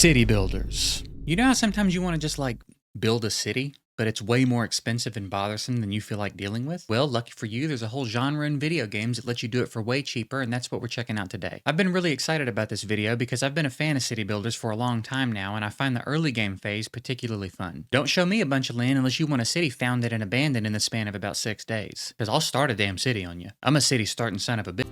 City builders. You know how sometimes you want to just build a city, but it's way more expensive and bothersome than you feel like dealing with? Well, lucky for you, there's a whole genre in video games that lets you do it for way cheaper, and that's what we're checking out today. I've been really excited about this video because I've been a fan of city builders for a long time now, and I find the early game phase particularly fun. Don't show me a bunch of land unless you want a city founded and abandoned in the span of about 6 days, because I'll start a damn city on you. I'm a city starting son of a bitch.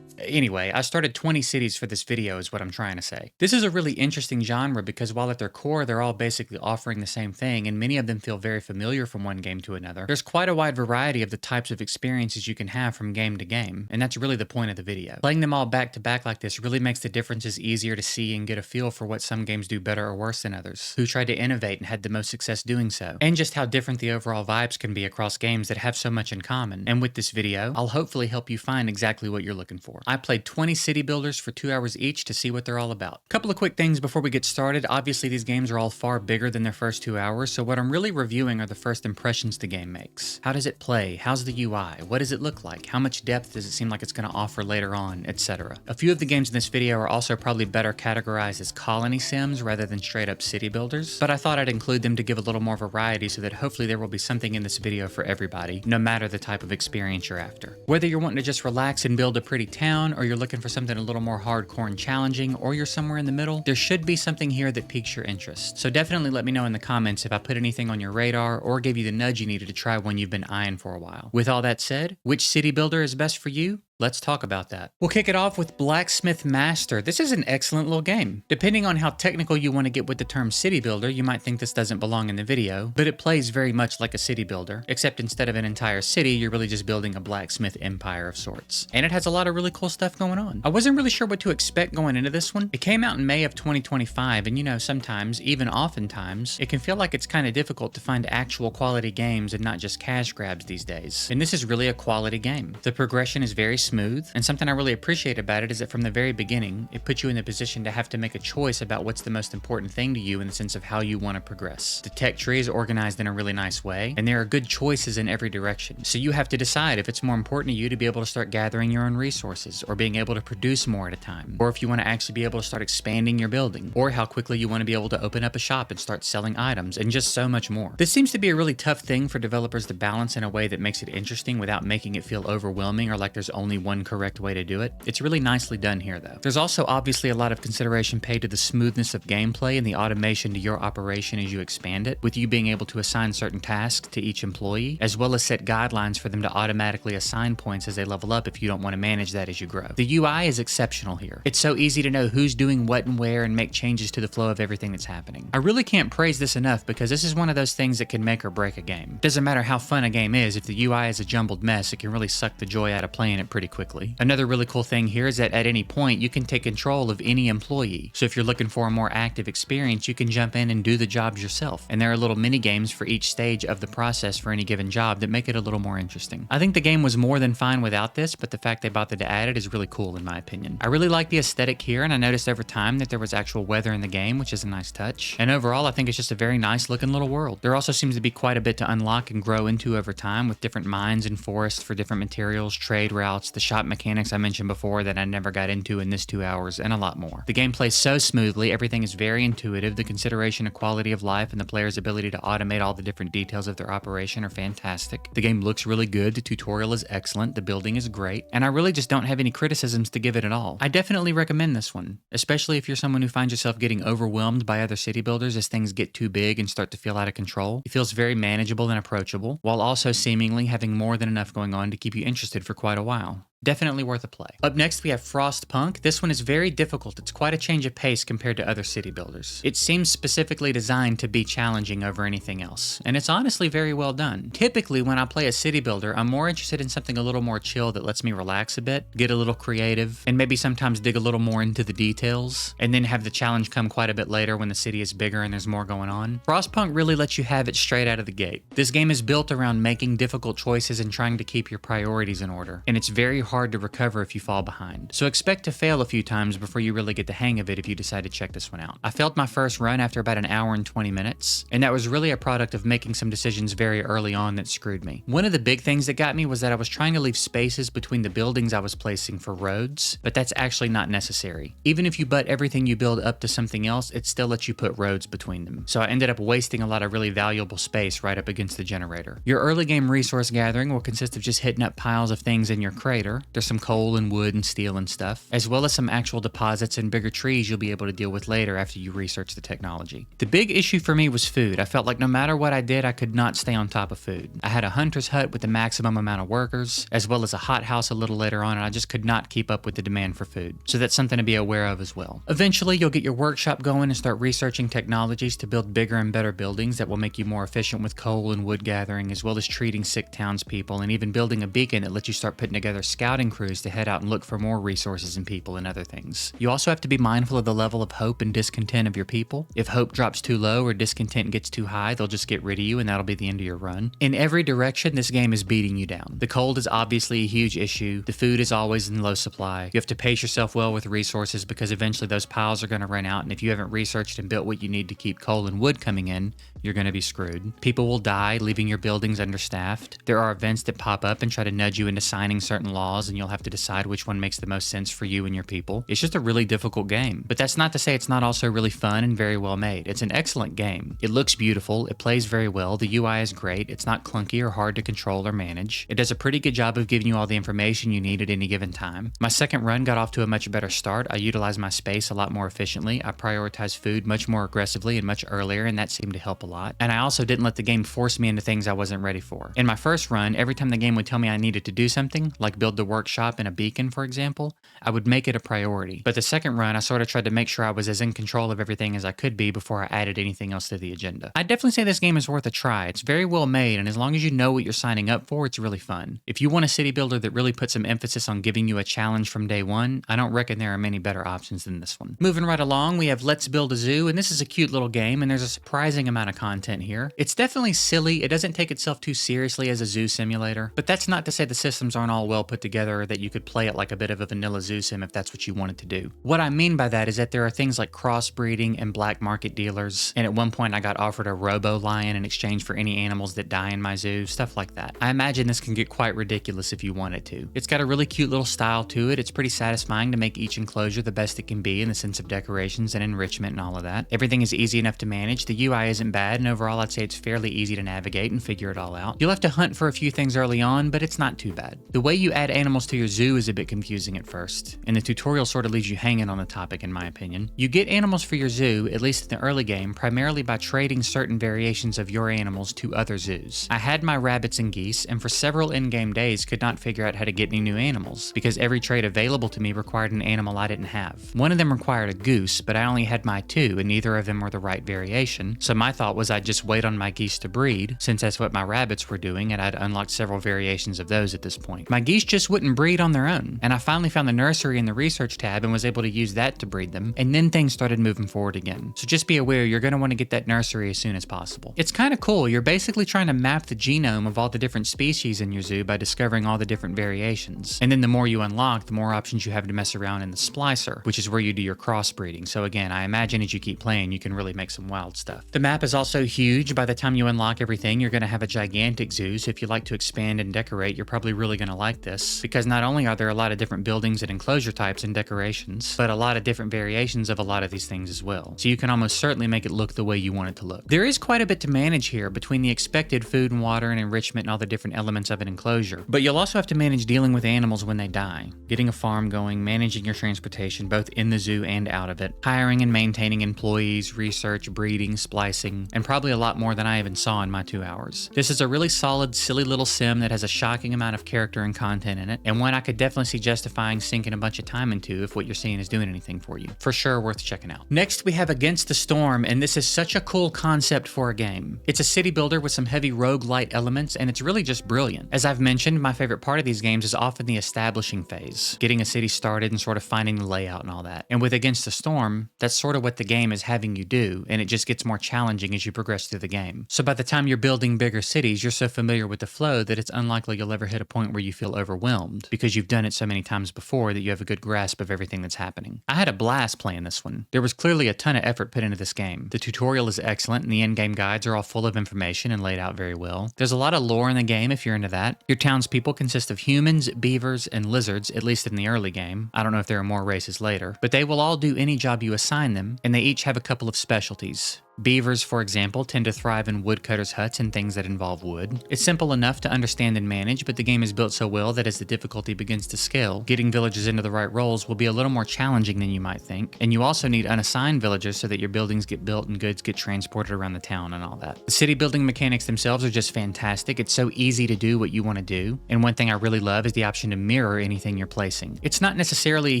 Anyway, I started 20 cities for this video is what I'm trying to say. This is a really interesting genre because while at their core they're all basically offering the same thing and many of them feel very familiar from one game to another, there's quite a wide variety of the types of experiences you can have from game to game, and that's really the point of the video. Playing them all back to back like this really makes the differences easier to see and get a feel for what some games do better or worse than others, who tried to innovate and had the most success doing so, and just how different the overall vibes can be across games that have so much in common. And with this video, I'll hopefully help you find exactly what you're looking for. I played 20 city builders for 2 hours each to see what they're all about. Couple of quick things before we get started. Obviously, these games are all far bigger than their first 2 hours, so what I'm really reviewing are the first impressions the game makes. How does it play? How's the UI? What does it look like? How much depth does it seem like it's going to offer later on, etc. A few of the games in this video are also probably better categorized as colony sims rather than straight up city builders, but I thought I'd include them to give a little more variety so that hopefully there will be something in this video for everybody, no matter the type of experience you're after. Whether you're wanting to just relax and build a pretty town, or you're looking for something a little more hardcore and challenging, or you're somewhere in the middle, there should be something here that piques your interest. So definitely let me know in the comments if I put anything on your radar or gave you the nudge you needed to try one you've been eyeing for a while. With all that said, which city builder is best for you? Let's talk about that. We'll kick it off with Blacksmith Master. This is an excellent little game. Depending on how technical you want to get with the term city builder, you might think this doesn't belong in the video, but it plays very much like a city builder, except instead of an entire city, you're really just building a blacksmith empire of sorts. And it has a lot of really cool stuff going on. I wasn't really sure what to expect going into this one. It came out in May of 2025, and you know, sometimes, even oftentimes, it can feel like it's kind of difficult to find actual quality games and not just cash grabs these days. And this is really a quality game. The progression is very smooth, and something I really appreciate about it is that from the very beginning, it puts you in the position to have to make a choice about what's the most important thing to you in the sense of how you want to progress. The tech tree is organized in a really nice way, and there are good choices in every direction. So you have to decide if it's more important to you to be able to start gathering your own resources, or being able to produce more at a time, or if you want to actually be able to start expanding your building, or how quickly you want to be able to open up a shop and start selling items, and just so much more. This seems to be a really tough thing for developers to balance in a way that makes it interesting without making it feel overwhelming or like there's only one correct way to do it. It's really nicely done here though. There's also obviously a lot of consideration paid to the smoothness of gameplay and the automation to your operation as you expand it, with you being able to assign certain tasks to each employee, as well as set guidelines for them to automatically assign points as they level up if you don't want to manage that as you grow. The UI is exceptional here. It's so easy to know who's doing what and where and make changes to the flow of everything that's happening. I really can't praise this enough because this is one of those things that can make or break a game. Doesn't matter how fun a game is, if the UI is a jumbled mess, it can really suck the joy out of playing it pretty quickly. Another really cool thing here is that at any point you can take control of any employee. So if you're looking for a more active experience, you can jump in and do the jobs yourself. And there are little mini games for each stage of the process for any given job that make it a little more interesting. I think the game was more than fine without this, but the fact they bothered to add it is really cool in my opinion. I really like the aesthetic here, and I noticed over time that there was actual weather in the game, which is a nice touch. And overall, I think it's just a very nice looking little world. There also seems to be quite a bit to unlock and grow into over time, with different mines and forests for different materials, trade routes, the shop mechanics I mentioned before that I never got into in this 2 hours, and a lot more. The game plays so smoothly, everything is very intuitive, the consideration of quality of life and the player's ability to automate all the different details of their operation are fantastic. The game looks really good, the tutorial is excellent, the building is great, and I really just don't have any criticisms to give it at all. I definitely recommend this one, especially if you're someone who finds yourself getting overwhelmed by other city builders as things get too big and start to feel out of control. It feels very manageable and approachable, while also seemingly having more than enough going on to keep you interested for quite a while. Definitely worth a play. Up next, we have Frostpunk. This one is very difficult. It's quite a change of pace compared to other city builders. It seems specifically designed to be challenging over anything else, and it's honestly very well done. Typically, when I play a city builder, I'm more interested in something a little more chill that lets me relax a bit, get a little creative, and maybe sometimes dig a little more into the details, and then have the challenge come quite a bit later when the city is bigger and there's more going on. Frostpunk really lets you have it straight out of the gate. This game is built around making difficult choices and trying to keep your priorities in order, and it's very hard to recover if you fall behind. So expect to fail a few times before you really get the hang of it if you decide to check this one out. I failed my first run after about an hour and 20 minutes, and that was really a product of making some decisions very early on that screwed me. One of the big things that got me was that I was trying to leave spaces between the buildings I was placing for roads, but that's actually not necessary. Even if you butt everything you build up to something else, it still lets you put roads between them. So I ended up wasting a lot of really valuable space right up against the generator. Your early game resource gathering will consist of just hitting up piles of things in your crater. There's some coal and wood and steel and stuff, as well as some actual deposits and bigger trees you'll be able to deal with later after you research the technology. The big issue for me was food. I felt like no matter what I did, I could not stay on top of food. I had a hunter's hut with the maximum amount of workers, as well as a hothouse a little later on, and I just could not keep up with the demand for food. So that's something to be aware of as well. Eventually, you'll get your workshop going and start researching technologies to build bigger and better buildings that will make you more efficient with coal and wood gathering, as well as treating sick townspeople, and even building a beacon that lets you start putting together scouting crews to head out and look for more resources and people and other things. You also have to be mindful of the level of hope and discontent of your people. If hope drops too low or discontent gets too high, they'll just get rid of you and that'll be the end of your run. In every direction, this game is beating you down. The cold is obviously a huge issue. The food is always in low supply. You have to pace yourself well with resources because eventually those piles are going to run out, and if you haven't researched and built what you need to keep coal and wood coming in, you're going to be screwed. People will die, leaving your buildings understaffed. There are events that pop up and try to nudge you into signing certain laws, and you'll have to decide which one makes the most sense for you and your people. It's just a really difficult game. But that's not to say it's not also really fun and very well made. It's an excellent game. It looks beautiful, it plays very well, the UI is great, it's not clunky or hard to control or manage. It does a pretty good job of giving you all the information you need at any given time. My second run got off to a much better start. I utilized my space a lot more efficiently. I prioritized food much more aggressively and much earlier, and that seemed to help a lot. And I also didn't let the game force me into things I wasn't ready for. In my first run, every time the game would tell me I needed to do something, like build the workshop and a beacon, for example, I would make it a priority. But the second run, I sort of tried to make sure I was as in control of everything as I could be before I added anything else to the agenda. I'd definitely say this game is worth a try. It's very well made, and as long as you know what you're signing up for, it's really fun. If you want a city builder that really puts some emphasis on giving you a challenge from day one, I don't reckon there are many better options than this one. Moving right along, we have Let's Build a Zoo, and this is a cute little game, and there's a surprising amount of content here. It's definitely silly. It doesn't take itself too seriously as a zoo simulator, but that's not to say the systems aren't all well put together or that you could play it like a bit of a vanilla zoo sim if that's what you wanted to do. What I mean by that is that there are things like crossbreeding and black market dealers, and at one point I got offered a robo-lion in exchange for any animals that die in my zoo, stuff like that. I imagine this can get quite ridiculous if you want it to. It's got a really cute little style to it. It's pretty satisfying to make each enclosure the best it can be in the sense of decorations and enrichment and all of that. Everything is easy enough to manage. The UI isn't bad, and overall I'd say it's fairly easy to navigate and figure it all out. You'll have to hunt for a few things early on, but it's not too bad. The way you add animals to your zoo is a bit confusing at first, and the tutorial sort of leaves you hanging on the topic in my opinion. You get animals for your zoo, at least in the early game, primarily by trading certain variations of your animals to other zoos. I had my rabbits and geese, and for several in-game days could not figure out how to get any new animals, because every trade available to me required an animal I didn't have. One of them required a goose, but I only had my two, and neither of them were the right variation, so my thought was I'd just wait on my geese to breed, since that's what my rabbits were doing, and I'd unlocked several variations of those at this point. My geese just wouldn't breed on their own, and I finally found the nursery in the research tab and was able to use that to breed them, and then things started moving forward again. So just be aware you're going to want to get that nursery as soon as possible. It's kind of cool. You're basically trying to map the genome of all the different species in your zoo by discovering all the different variations. And then the more you unlock, the more options you have to mess around in the splicer, which is where you do your crossbreeding. So again, I imagine as you keep playing, you can really make some wild stuff. The map is also huge. By the time you unlock everything, you're going to have a gigantic zoo. So if you like to expand and decorate, you're probably really going to like this, because not only are there a lot of different buildings and enclosure types and decorations, but a lot of different variations of a lot of these things as well. So you can almost certainly make it look the way you want it to look. There is quite a bit to manage here between the expected food and water and enrichment and all the different elements of an enclosure. But you'll also have to manage dealing with animals when they die, getting a farm going, managing your transportation both in the zoo and out of it, hiring and maintaining employees, research, breeding, splicing, and probably a lot more than I even saw in my 2 hours. This is a really solid, silly little sim that has a shocking amount of character and content in it, and one I could definitely see justifying sinking a bunch of time into if what you're seeing is doing anything for you. For sure worth checking out. Next we have Against the Storm, and this is such a cool concept for a game. It's a city builder with some heavy roguelite elements, and it's really just brilliant. As I've mentioned, my favorite part of these games is often the establishing phase, getting a city started and sort of finding the layout and all that. And with Against the Storm, that's sort of what the game is having you do, and it just gets more challenging as you progress through the game. So by the time you're building bigger cities, you're so familiar with the flow that it's unlikely you'll ever hit a point where you feel overwhelmed. overwhelmed because you've done it so many times before that you have a good grasp of everything that's happening. I had a blast playing this one. There was clearly a ton of effort put into this game. The tutorial is excellent and the in-game guides are all full of information and laid out very well. There's a lot of lore in the game if you're into that. Your townspeople consist of humans, beavers, and lizards, at least in the early game. I don't know if there are more races later, but they will all do any job you assign them, and they each have a couple of specialties. Beavers, for example, tend to thrive in woodcutters' huts and things that involve wood. It's simple enough to understand and manage, but the game is built so well that as the difficulty begins to scale, getting villagers into the right roles will be a little more challenging than you might think, and you also need unassigned villagers so that your buildings get built and goods get transported around the town and all that. The city building mechanics themselves are just fantastic. It's so easy to do what you want to do, and one thing I really love is the option to mirror anything you're placing. It's not necessarily a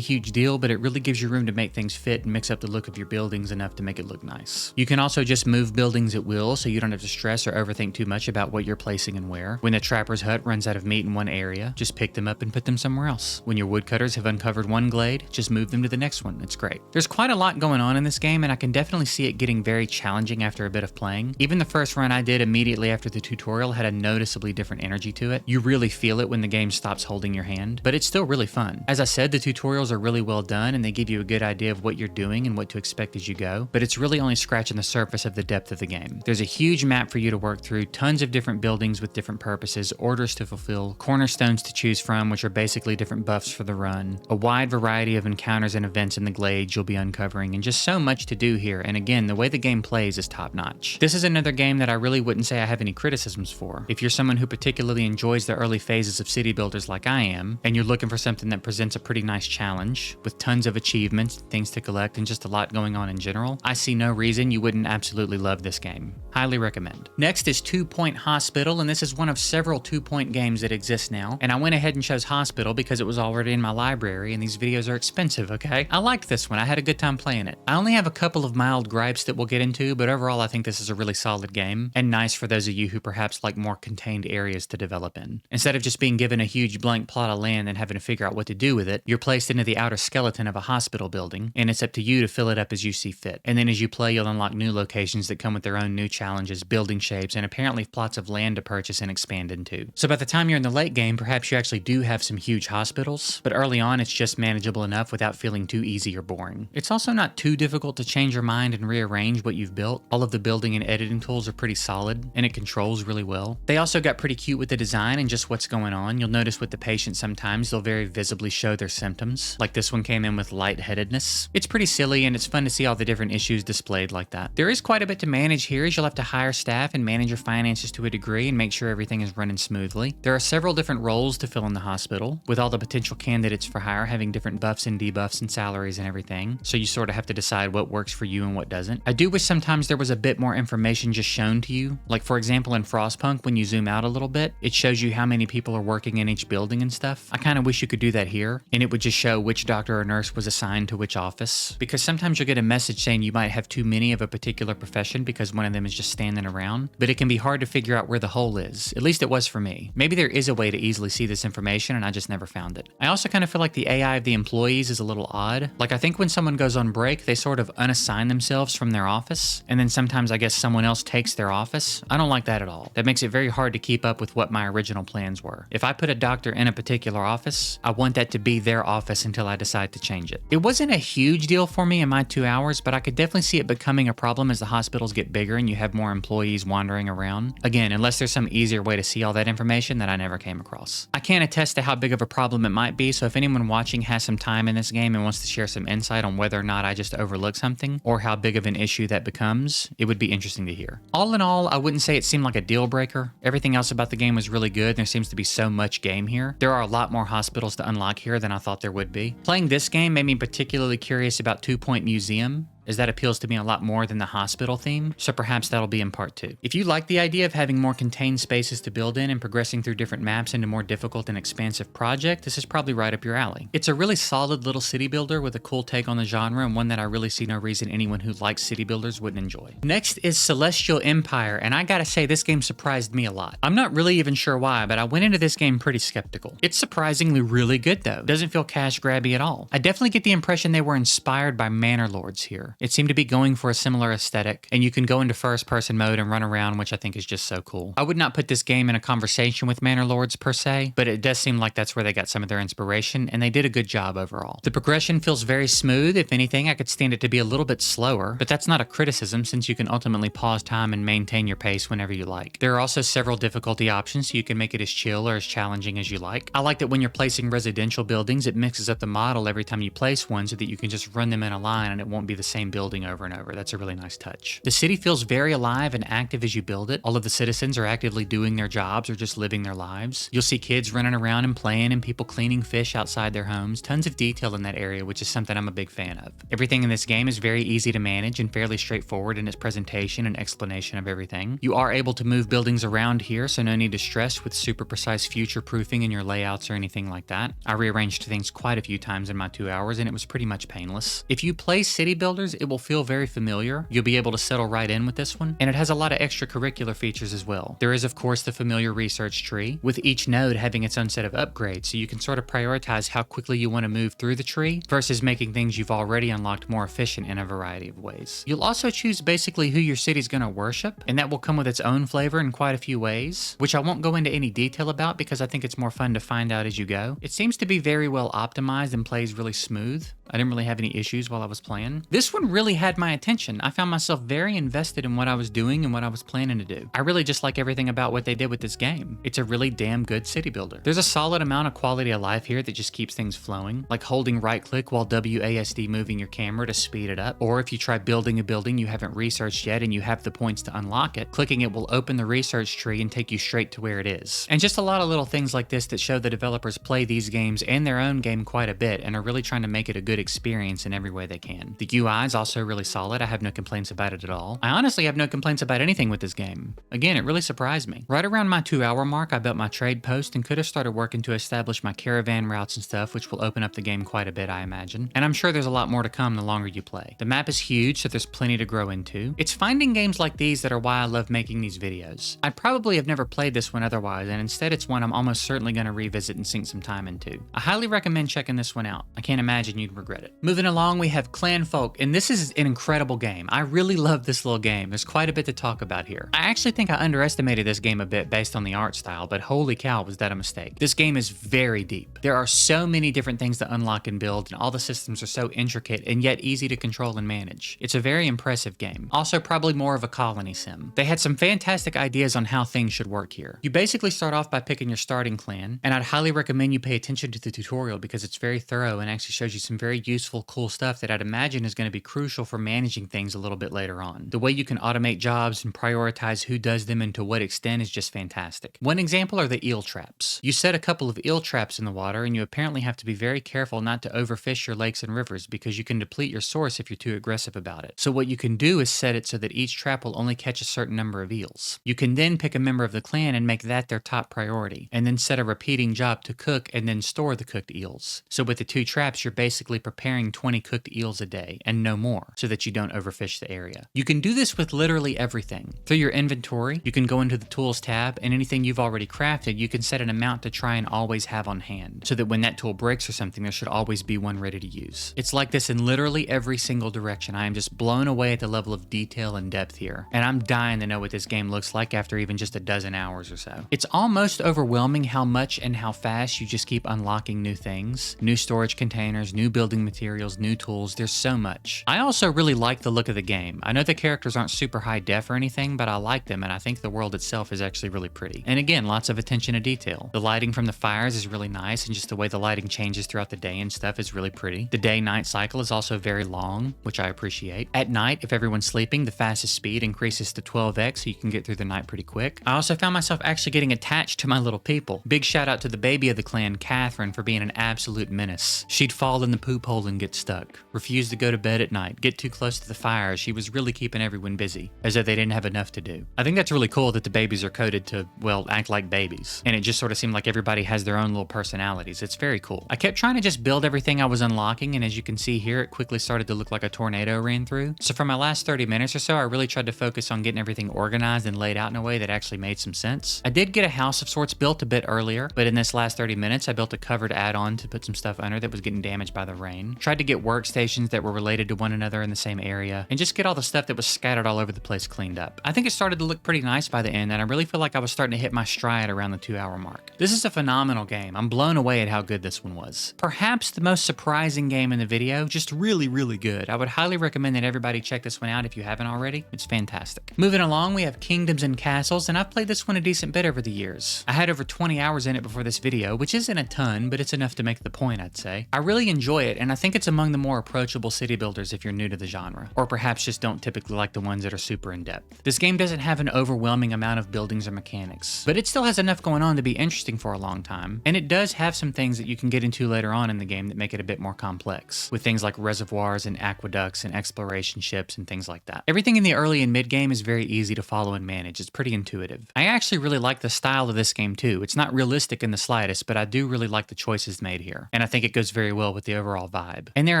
huge deal, but it really gives you room to make things fit and mix up the look of your buildings enough to make it look nice. You can also just move buildings at will, so you don't have to stress or overthink too much about what you're placing and where. When the trapper's hut runs out of meat in one area, just pick them up and put them somewhere else. When your woodcutters have uncovered one glade, just move them to the next one. It's great. There's quite a lot going on in this game, and I can definitely see it getting very challenging after a bit of playing. Even the first run I did immediately after the tutorial had a noticeably different energy to it. You really feel it when the game stops holding your hand, but it's still really fun. As I said, the tutorials are really well done, and they give you a good idea of what you're doing and what to expect as you go, but it's really only scratching the surface of the depth of the game. There's a huge map for you to work through, tons of different buildings with different purposes, orders to fulfill, cornerstones to choose from, which are basically different buffs for the run, a wide variety of encounters and events in the glades you'll be uncovering, and just so much to do here. And again, the way the game plays is top notch. This is another game that I really wouldn't say I have any criticisms for. If you're someone who particularly enjoys the early phases of city builders like I am, and you're looking for something that presents a pretty nice challenge, with tons of achievements, things to collect, and just a lot going on in general, I see no reason you wouldn't absolutely love this game. Highly recommend. Next is 2 Point Hospital, and this is one of several 2 Point games that exist now, and I went ahead and chose Hospital because it was already in my library, and these videos are expensive, okay? I liked this one. I had a good time playing it. I only have a couple of mild gripes that we'll get into, but overall I think this is a really solid game, and nice for those of you who perhaps like more contained areas to develop in. Instead of just being given a huge blank plot of land and having to figure out what to do with it, you're placed into the outer skeleton of a hospital building, and it's up to you to fill it up as you see fit. And then as you play, you'll unlock new locations that come with their own new challenges, building shapes, and apparently plots of land to purchase and expand into. So by the time you're in the late game, perhaps you actually do have some huge hospitals, but early on it's just manageable enough without feeling too easy or boring. It's also not too difficult to change your mind and rearrange what you've built. All of the building and editing tools are pretty solid, and it controls really well. They also got pretty cute with the design and just what's going on. You'll notice with the patients sometimes they'll very visibly show their symptoms, like this one came in with lightheadedness. It's pretty silly, and it's fun to see all the different issues displayed like that. There is quite a bit to manage here, as you'll have to hire staff and manage your finances to a degree and make sure everything is running smoothly. There are several different roles to fill in the hospital, with all the potential candidates for hire having different buffs and debuffs and salaries and everything, so you sort of have to decide what works for you and what doesn't. I do wish sometimes there was a bit more information just shown to you, like for example in Frostpunk, when you zoom out a little bit, it shows you how many people are working in each building and stuff. I kind of wish you could do that here, and it would just show which doctor or nurse was assigned to which office, because sometimes you'll get a message saying you might have too many of a particular profession because one of them is just standing around, but it can be hard to figure out where the hole is. At least it was for me. Maybe there is a way to easily see this information and I just never found it. I also kind of feel like the AI of the employees is a little odd. Like I think when someone goes on break, they sort of unassign themselves from their office, and then sometimes I guess someone else takes their office. I don't like that at all. That makes it very hard to keep up with what my original plans were. If I put a doctor in a particular office, I want that to be their office until I decide to change it. It wasn't a huge deal for me in my 2 hours, but I could definitely see it becoming a problem as the hospitals get bigger and you have more employees wandering around. Again, unless there's some easier way to see all that information that I never came across. I can't attest to how big of a problem it might be, so if anyone watching has some time in this game and wants to share some insight on whether or not I just overlooked something, or how big of an issue that becomes, it would be interesting to hear. All in all, I wouldn't say it seemed like a deal breaker. Everything else about the game was really good, and there seems to be so much game here. There are a lot more hospitals to unlock here than I thought there would be. Playing this game made me particularly curious about 2 Point Museum, as that appeals to me a lot more than the hospital theme, so perhaps that'll be in part 2. If you like the idea of having more contained spaces to build in and progressing through different maps into more difficult and expansive project, this is probably right up your alley. It's a really solid little city builder with a cool take on the genre, and one that I really see no reason anyone who likes city builders wouldn't enjoy. Next is Celestial Empire, and I gotta say this game surprised me a lot. I'm not really even sure why, but I went into this game pretty skeptical. It's surprisingly really good though. Doesn't feel cash grabby at all. I definitely get the impression they were inspired by Manor Lords here. here. It seemed to be going for a similar aesthetic, and you can go into first person mode and run around, which I think is just so cool. I would not put this game in a conversation with Manor Lords per se, but it does seem like that's where they got some of their inspiration, and they did a good job overall. The progression feels very smooth. If anything, I could stand it to be a little bit slower, but that's not a criticism since you can ultimately pause time and maintain your pace whenever you like. There are also several difficulty options, so you can make it as chill or as challenging as you like. I like that when you're placing residential buildings, it mixes up the model every time you place one so that you can just run them in a line and it won't be the same building over and over. That's a really nice touch. The city feels very alive and active as you build it. All of the citizens are actively doing their jobs or just living their lives. You'll see kids running around and playing and people cleaning fish outside their homes. Tons of detail in that area, which is something I'm a big fan of. Everything in this game is very easy to manage and fairly straightforward in its presentation and explanation of everything. You are able to move buildings around here, so no need to stress with super precise future proofing in your layouts or anything like that. I rearranged things quite a few times in my 2 hours and it was pretty much painless. If you play city builders, it will feel very familiar. You'll be able to settle right in with this one, and it has a lot of extracurricular features as well. There is of course the familiar research tree, with each node having its own set of upgrades, so you can sort of prioritize how quickly you want to move through the tree versus making things you've already unlocked more efficient in a variety of ways. You'll also choose basically who your city's going to worship, and that will come with its own flavor in quite a few ways, which I won't go into any detail about because I think it's more fun to find out as you go. It seems to be very well optimized and plays really smooth. I didn't really have any issues while I was playing. This one really had my attention. I found myself very invested in what I was doing and what I was planning to do. I really just like everything about what they did with this game. It's a really damn good city builder. There's a solid amount of quality of life here that just keeps things flowing, like holding right click while WASD moving your camera to speed it up, or if you try building a building you haven't researched yet and you have the points to unlock it, clicking it will open the research tree and take you straight to where it is. And just a lot of little things like this that show the developers play these games and their own game quite a bit and are really trying to make it a good experience in every way they can. The UI is also really solid. I have no complaints about it at all. I honestly have no complaints about anything with this game. Again, it really surprised me. Right around my 2 hour mark, I built my trade post and could have started working to establish my caravan routes and stuff, which will open up the game quite a bit, I imagine. And I'm sure there's a lot more to come the longer you play. The map is huge, so there's plenty to grow into. It's finding games like these that are why I love making these videos. I'd probably have never played this one otherwise, and instead it's one I'm almost certainly going to revisit and sink some time into. I highly recommend checking this one out. I can't imagine you'd regret it. Moving along, we have Clanfolk, and this is an incredible game. I really love this little game. There's quite a bit to talk about here. I actually think I underestimated this game a bit based on the art style, but holy cow, was that a mistake. This game is very deep. There are so many different things to unlock and build, and all the systems are so intricate and yet easy to control and manage. It's a very impressive game. Also probably more of a colony sim. They had some fantastic ideas on how things should work here. You basically start off by picking your starting clan, and I'd highly recommend you pay attention to the tutorial because it's very thorough and actually shows you some very useful, cool stuff that I'd imagine is going to be crucial for managing things a little bit later on. The way you can automate jobs and prioritize who does them and to what extent is just fantastic. One example are the eel traps. You set a couple of eel traps in the water, and you apparently have to be very careful not to overfish your lakes and rivers because you can deplete your source if you're too aggressive about it. So what you can do is set it so that each trap will only catch a certain number of eels. You can then pick a member of the clan and make that their top priority, and then set a repeating job to cook and then store the cooked eels. So with the 2 traps, you're basically preparing 20 cooked eels a day, and no more, so that you don't overfish the area. You can do this with literally everything. Through your inventory, you can go into the Tools tab, and anything you've already crafted, you can set an amount to try and always have on hand, so that when that tool breaks or something, there should always be one ready to use. It's like this in literally every single direction. I am just blown away at the level of detail and depth here, and I'm dying to know what this game looks like after even just a dozen hours or so. It's almost overwhelming how much and how fast you just keep unlocking new things. New storage containers, new building materials, new tools. There's so much. I also really like the look of the game. I know the characters aren't super high def or anything, but I like them, and I think the world itself is actually really pretty. And again, lots of attention to detail. The lighting from the fires is really nice, and just the way the lighting changes throughout the day and stuff is really pretty. The day-night cycle is also very long, which I appreciate. At night, if everyone's sleeping, the fastest speed increases to 12x, so you can get through the night pretty quick. I also found myself actually getting attached to my little people. Big shout out to the baby of the clan, Catherine, for being an absolute menace. She'd fall in the poop hole and get stuck, refuse to go to bed at night, get too close to the fire. She was really keeping everyone busy, as though they didn't have enough to do. I think that's really cool that the babies are coded to, well, act like babies. And it just sort of seemed like everybody has their own little personalities. It's very cool. I kept trying to just build everything I was unlocking, and as you can see here, it quickly started to look like a tornado ran through. So for my last 30 minutes or so, I really tried to focus on getting everything organized and laid out in a way that actually made some sense. I did get a house of sorts built a bit earlier, but in this last 30 minutes, I built a covered add-on to put some stuff under that was getting damaged by the rain. terrain, tried to get workstations that were related to one another in the same area, and just get all the stuff that was scattered all over the place cleaned up. I think it started to look pretty nice by the end, and I really feel like I was starting to hit my stride around the 2-hour mark. This is a phenomenal game. I'm blown away at how good this one was. Perhaps the most surprising game in the video, just really, really good. I would highly recommend that everybody check this one out if you haven't already. It's fantastic. Moving along, we have Kingdoms and Castles, and I've played this one a decent bit over the years. I had over 20 hours in it before this video, which isn't a ton, but it's enough to make the point, I'd say. I really enjoy it, and I think it's among the more approachable city builders if you're new to the genre, or perhaps just don't typically like the ones that are super in-depth. This game doesn't have an overwhelming amount of buildings or mechanics, but it still has enough going on to be interesting for a long time, and it does have some things that you can get into later on in the game that make it a bit more complex, with things like reservoirs and aqueducts and exploration ships and things like that. Everything in the early and mid game is very easy to follow and manage. It's pretty intuitive. I actually really like the style of this game too. It's not realistic in the slightest, but I do really like the choices made here, and I think it goes very well with the overall vibe. And there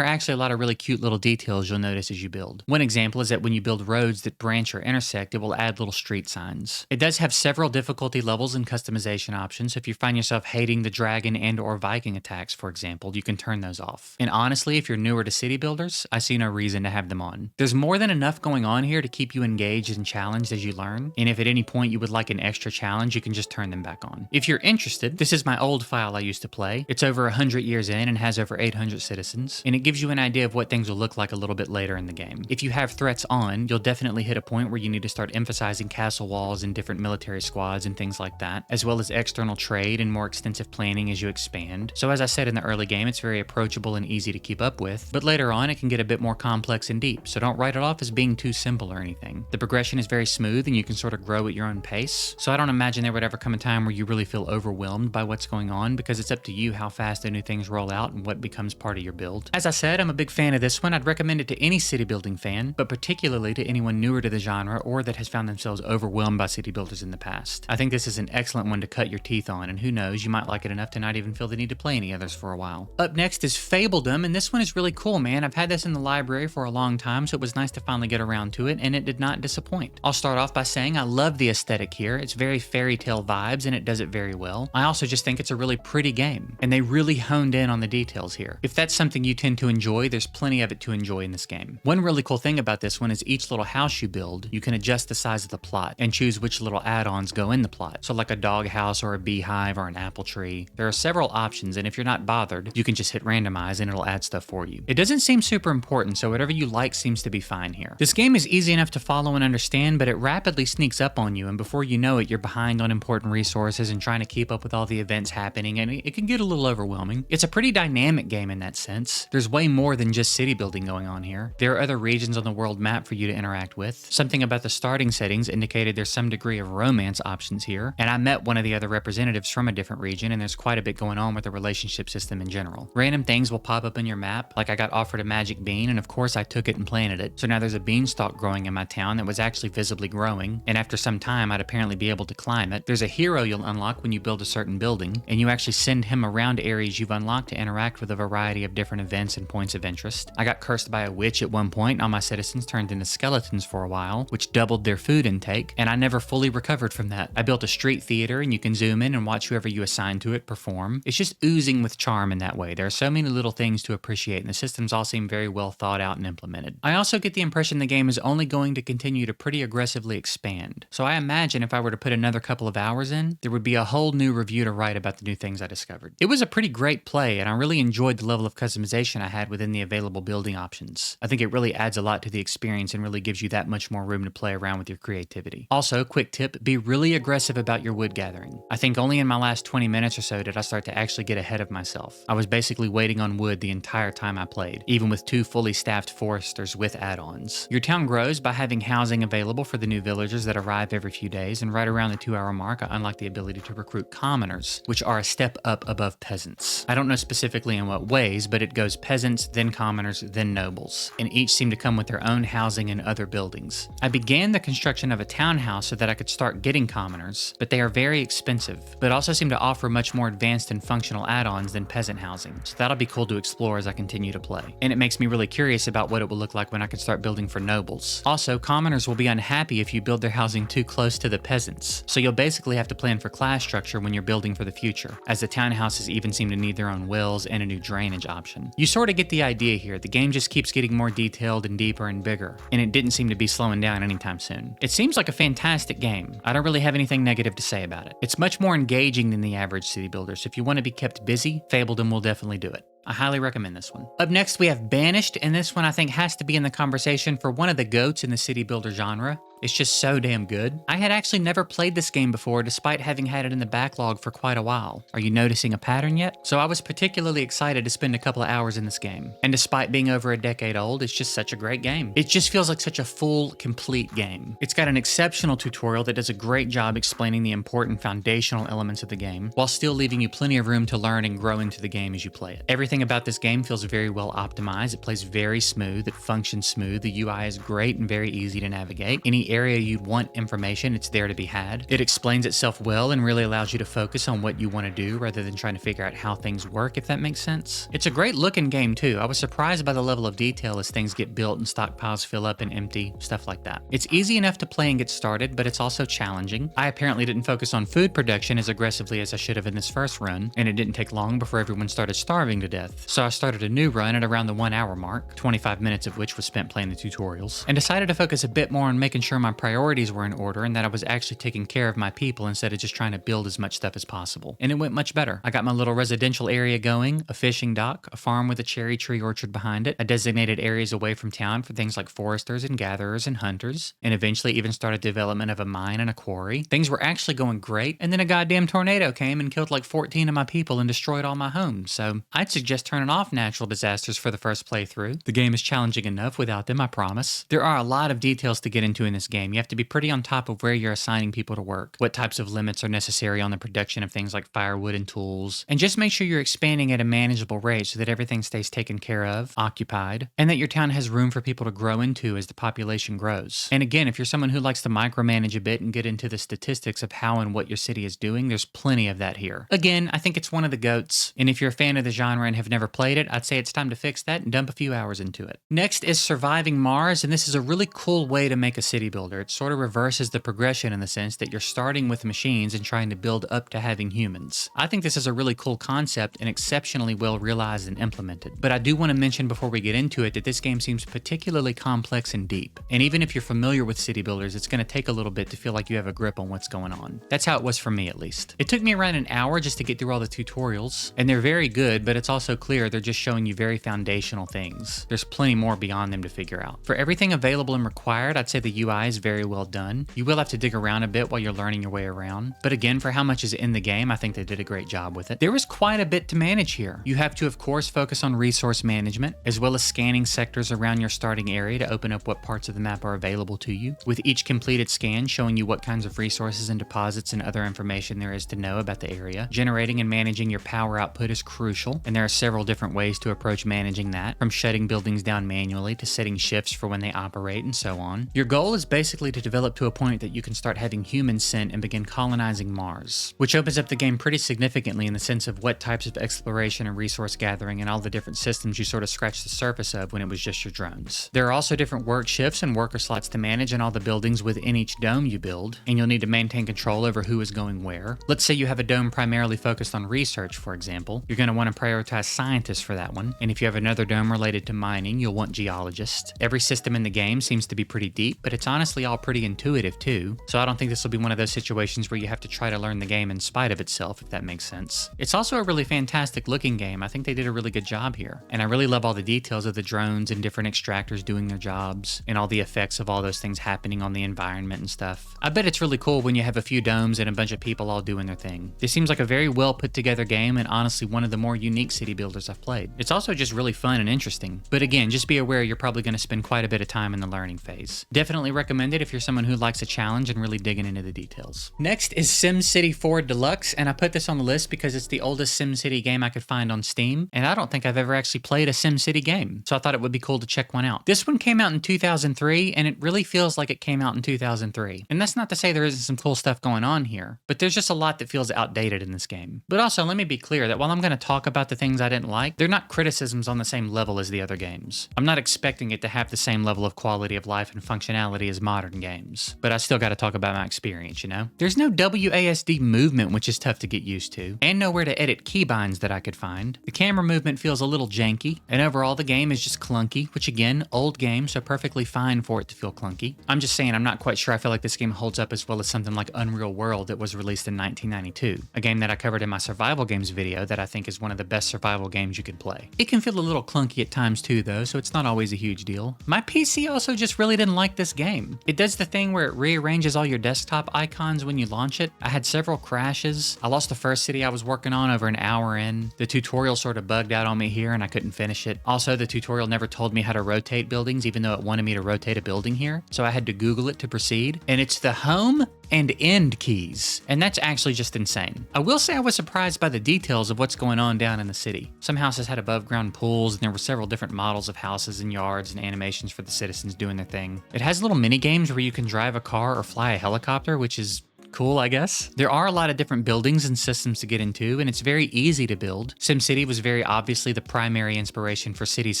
are actually a lot of really cute little details you'll notice as you build. One example is that when you build roads that branch or intersect, it will add little street signs. It does have several difficulty levels and customization options, so if you find yourself hating the dragon and or Viking attacks, for example, you can turn those off. And honestly, if you're newer to city builders, I see no reason to have them on. There's more than enough going on here to keep you engaged and challenged as you learn, and if at any point you would like an extra challenge, you can just turn them back on. If you're interested, this is my old file I used to play. It's over 100 years in and has over 800 citizens, and it gives you an idea of what things will look like a little bit later in the game. If you have threats on, you'll definitely hit a point where you need to start emphasizing castle walls and different military squads and things like that, as well as external trade and more extensive planning as you expand. So as I said in the early game, it's very approachable and easy to keep up with, but later on it can get a bit more complex and deep, so don't write it off as being too simple or anything. The progression is very smooth and you can sort of grow at your own pace, so I don't imagine there would ever come a time where you really feel overwhelmed by what's going on, because it's up to you how fast the new things roll out and what becomes part of your build. As I said, I'm a big fan of this one. I'd recommend it to any city building fan, but particularly to anyone newer to the genre or that has found themselves overwhelmed by city builders in the past. I think this is an excellent one to cut your teeth on, and who knows, you might like it enough to not even feel the need to play any others for a while. Up next is Fabledom, and this one is really cool, man. I've had this in the library for a long time, so it was nice to finally get around to it, and it did not disappoint. I'll start off by saying I love the aesthetic here. It's very fairy tale vibes, and it does it very well. I also just think it's a really pretty game, and they really honed in on the details here. If that's something you tend to enjoy, there's plenty of it to enjoy in this game. One really cool thing about this one is each little house you build, you can adjust the size of the plot and choose which little add-ons go in the plot. So like a dog house or a beehive or an apple tree. There are several options, and if you're not bothered, you can just hit randomize and it'll add stuff for you. It doesn't seem super important, so whatever you like seems to be fine here. This game is easy enough to follow and understand, but it rapidly sneaks up on you, and before you know it, you're behind on important resources and trying to keep up with all the events happening, and it can get a little overwhelming. It's a pretty dynamic game in that sense. There's way more than just city building going on here. There are other regions on the world map for you to interact with. Something about the starting settings indicated there's some degree of romance options here, and I met one of the other representatives from a different region, and there's quite a bit going on with the relationship system in general. Random things will pop up in your map, like I got offered a magic bean, and of course I took it and planted it. So now there's a beanstalk growing in my town that was actually visibly growing, and after some time I'd apparently be able to climb it. There's a hero you'll unlock when you build a certain building, and you actually send him around areas you've unlocked to interact with a variety of different events and points of interest. I got cursed by a witch at one point, and all my citizens turned into skeletons for a while, which doubled their food intake, and I never fully recovered from that. I built a street theater, and you can zoom in and watch whoever you assign to it perform. It's just oozing with charm in that way. There are so many little things to appreciate, and the systems all seem very well thought out and implemented. I also get the impression the game is only going to continue to pretty aggressively expand, so I imagine if I were to put another couple of hours in, there would be a whole new review to write about the new things I discovered. It was a pretty great play, and I really enjoyed the level of customization I had within the available building options. I think it really adds a lot to the experience and really gives you that much more room to play around with your creativity. Also, quick tip, be really aggressive about your wood gathering. I think only in my last 20 minutes or so did I start to actually get ahead of myself. I was basically waiting on wood the entire time I played, even with 2 fully staffed foresters with add-ons. Your town grows by having housing available for the new villagers that arrive every few days, and right around the 2-hour mark, I unlocked the ability to recruit commoners, which are a step up above peasants. I don't know specifically in what ways, but it goes peasants, then commoners, then nobles, and each seem to come with their own housing and other buildings. I began the construction of a townhouse so that I could start getting commoners, but they are very expensive, but also seem to offer much more advanced and functional add-ons than peasant housing, so that'll be cool to explore as I continue to play. And it makes me really curious about what it will look like when I can start building for nobles. Also, commoners will be unhappy if you build their housing too close to the peasants, so you'll basically have to plan for class structure when you're building for the future, as the townhouses even seem to need their own wells and a new drainage option. option. You sort of get the idea here. The game just keeps getting more detailed and deeper and bigger, and it didn't seem to be slowing down anytime soon. It seems like a fantastic game. I don't really have anything negative to say about it. It's much more engaging than the average city builder, so if you want to be kept busy, Fabledom will definitely do it. I highly recommend this one. Up next, we have Banished, and this one I think has to be in the conversation for one of the GOATs in the city builder genre. It's just so damn good. I had actually never played this game before, despite having had it in the backlog for quite a while. Are you noticing a pattern yet? So I was particularly excited to spend a couple of hours in this game. And despite being over a decade old, it's just such a great game. It just feels like such a full, complete game. It's got an exceptional tutorial that does a great job explaining the important foundational elements of the game, while still leaving you plenty of room to learn and grow into the game as you play it. Everything about this game feels very well optimized. It plays very smooth. It functions smooth. The UI is great and very easy to navigate. Any area you'd want information, it's there to be had. It explains itself well and really allows you to focus on what you want to do rather than trying to figure out how things work, if that makes sense. It's a great looking game too. I was surprised by the level of detail as things get built and stockpiles fill up and empty, stuff like that. It's easy enough to play and get started, but it's also challenging. I apparently didn't focus on food production as aggressively as I should have in this first run, and it didn't take long before everyone started starving to death. So I started a new run at around the 1 hour mark, 25 minutes of which was spent playing the tutorials, and decided to focus a bit more on making sure my priorities were in order and that I was actually taking care of my people instead of just trying to build as much stuff as possible. And it went much better. I got my little residential area going, a fishing dock, a farm with a cherry tree orchard behind it. I designated areas away from town for things like foresters and gatherers and hunters, and eventually even started development of a mine and a quarry. Things were actually going great, and then a goddamn tornado came and killed like 14 of my people and destroyed all my homes. So I'd suggest turning off natural disasters for the first playthrough. The game is challenging enough without them, I promise. There are a lot of details to get into in this game. You have to be pretty on top of where you're assigning people to work, what types of limits are necessary on the production of things like firewood and tools, and just make sure you're expanding at a manageable rate so that everything stays taken care of, occupied, and that your town has room for people to grow into as the population grows. And again, if you're someone who likes to micromanage a bit and get into the statistics of how and what your city is doing, there's plenty of that here. Again, I think it's one of the GOATs, and if you're a fan of the genre and have never played it, I'd say it's time to fix that and dump a few hours into it. Next is Surviving Mars, and this is a really cool way to make a city builder. It sort of reverses the progression in the sense that you're starting with machines and trying to build up to having humans. I think this is a really cool concept and exceptionally well realized and implemented. But I do want to mention before we get into it that this game seems particularly complex and deep. And even if you're familiar with city builders, it's going to take a little bit to feel like you have a grip on what's going on. That's how it was for me, at least. It took me around an hour just to get through all the tutorials, and they're very good, but it's also clear they're just showing you very foundational things. There's plenty more beyond them to figure out. For everything available and required, I'd say the UI is very well done. You will have to dig around a bit while you're learning your way around, but again, for how much is in the game, I think they did a great job with it. There is quite a bit to manage here. You have to, of course, focus on resource management, as well as scanning sectors around your starting area to open up what parts of the map are available to you, with each completed scan showing you what kinds of resources and deposits and other information there is to know about the area. Generating and managing your power output is crucial, and there are several different ways to approach managing that, from shutting buildings down manually to setting shifts for when they operate and so on. Your goal is basically to develop to a point that you can start having humans sent and begin colonizing Mars, which opens up the game pretty significantly in the sense of what types of exploration and resource gathering and all the different systems you sort of scratched the surface of when it was just your drones. There are also different work shifts and worker slots to manage in all the buildings within each dome you build, and you'll need to maintain control over who is going where. Let's say you have a dome primarily focused on research, for example. You're going to want to prioritize scientists for that one, and if you have another dome related to mining, you'll want geologists. Every system in the game seems to be pretty deep, but it's honestly all pretty intuitive too, so I don't think this will be one of those situations where you have to try to learn the game in spite of itself, if that makes sense. It's also a really fantastic looking game. I think they did a really good job here, and I really love all the details of the drones and different extractors doing their jobs, and all the effects of all those things happening on the environment and stuff. I bet it's really cool when you have a few domes and a bunch of people all doing their thing. This seems like a very well put together game, and honestly one of the more unique city builders I've played. It's also just really fun and interesting, but again, just be aware you're probably going to spend quite a bit of time in the learning phase. Definitely recommend it if you're someone who likes a challenge and really digging into the details. Next is SimCity 4 Deluxe, and I put this on the list because it's the oldest SimCity game I could find on Steam, and I don't think I've ever actually played a SimCity game, so I thought it would be cool to check one out. This one came out in 2003, and it really feels like it came out in 2003. And that's not to say there isn't some cool stuff going on here, but there's just a lot that feels outdated in this game. But also, let me be clear that while I'm going to talk about the things I didn't like, they're not criticisms on the same level as the other games. I'm not expecting it to have the same level of quality of life and functionality as modern games. But I still gotta talk about my experience, you know? There's no WASD movement, which is tough to get used to, and nowhere to edit keybinds that I could find. The camera movement feels a little janky, and overall the game is just clunky, which again, old game, so perfectly fine for it to feel clunky. I'm just saying I'm not quite sure I feel like this game holds up as well as something like Unreal World that was released in 1992, a game that I covered in my survival games video that I think is one of the best survival games you could play. It can feel a little clunky at times too though, so it's not always a huge deal. My PC also just really didn't like this game. It does the thing where it rearranges all your desktop icons when you launch it. I had several crashes. I lost the first city I was working on over an hour in. The tutorial sort of bugged out on me here and I couldn't finish it. Also, the tutorial never told me how to rotate buildings even though it wanted me to rotate a building here, so I had to Google it to proceed. And it's the home and end keys, and that's actually just insane. I will say I was surprised by the details of what's going on down in the city. Some houses had above ground pools, and there were several different models of houses and yards and animations for the citizens doing their thing. It has little mini games where you can drive a car or fly a helicopter, which is cool, I guess. There are a lot of different buildings and systems to get into, and it's very easy to build. SimCity was very obviously the primary inspiration for Cities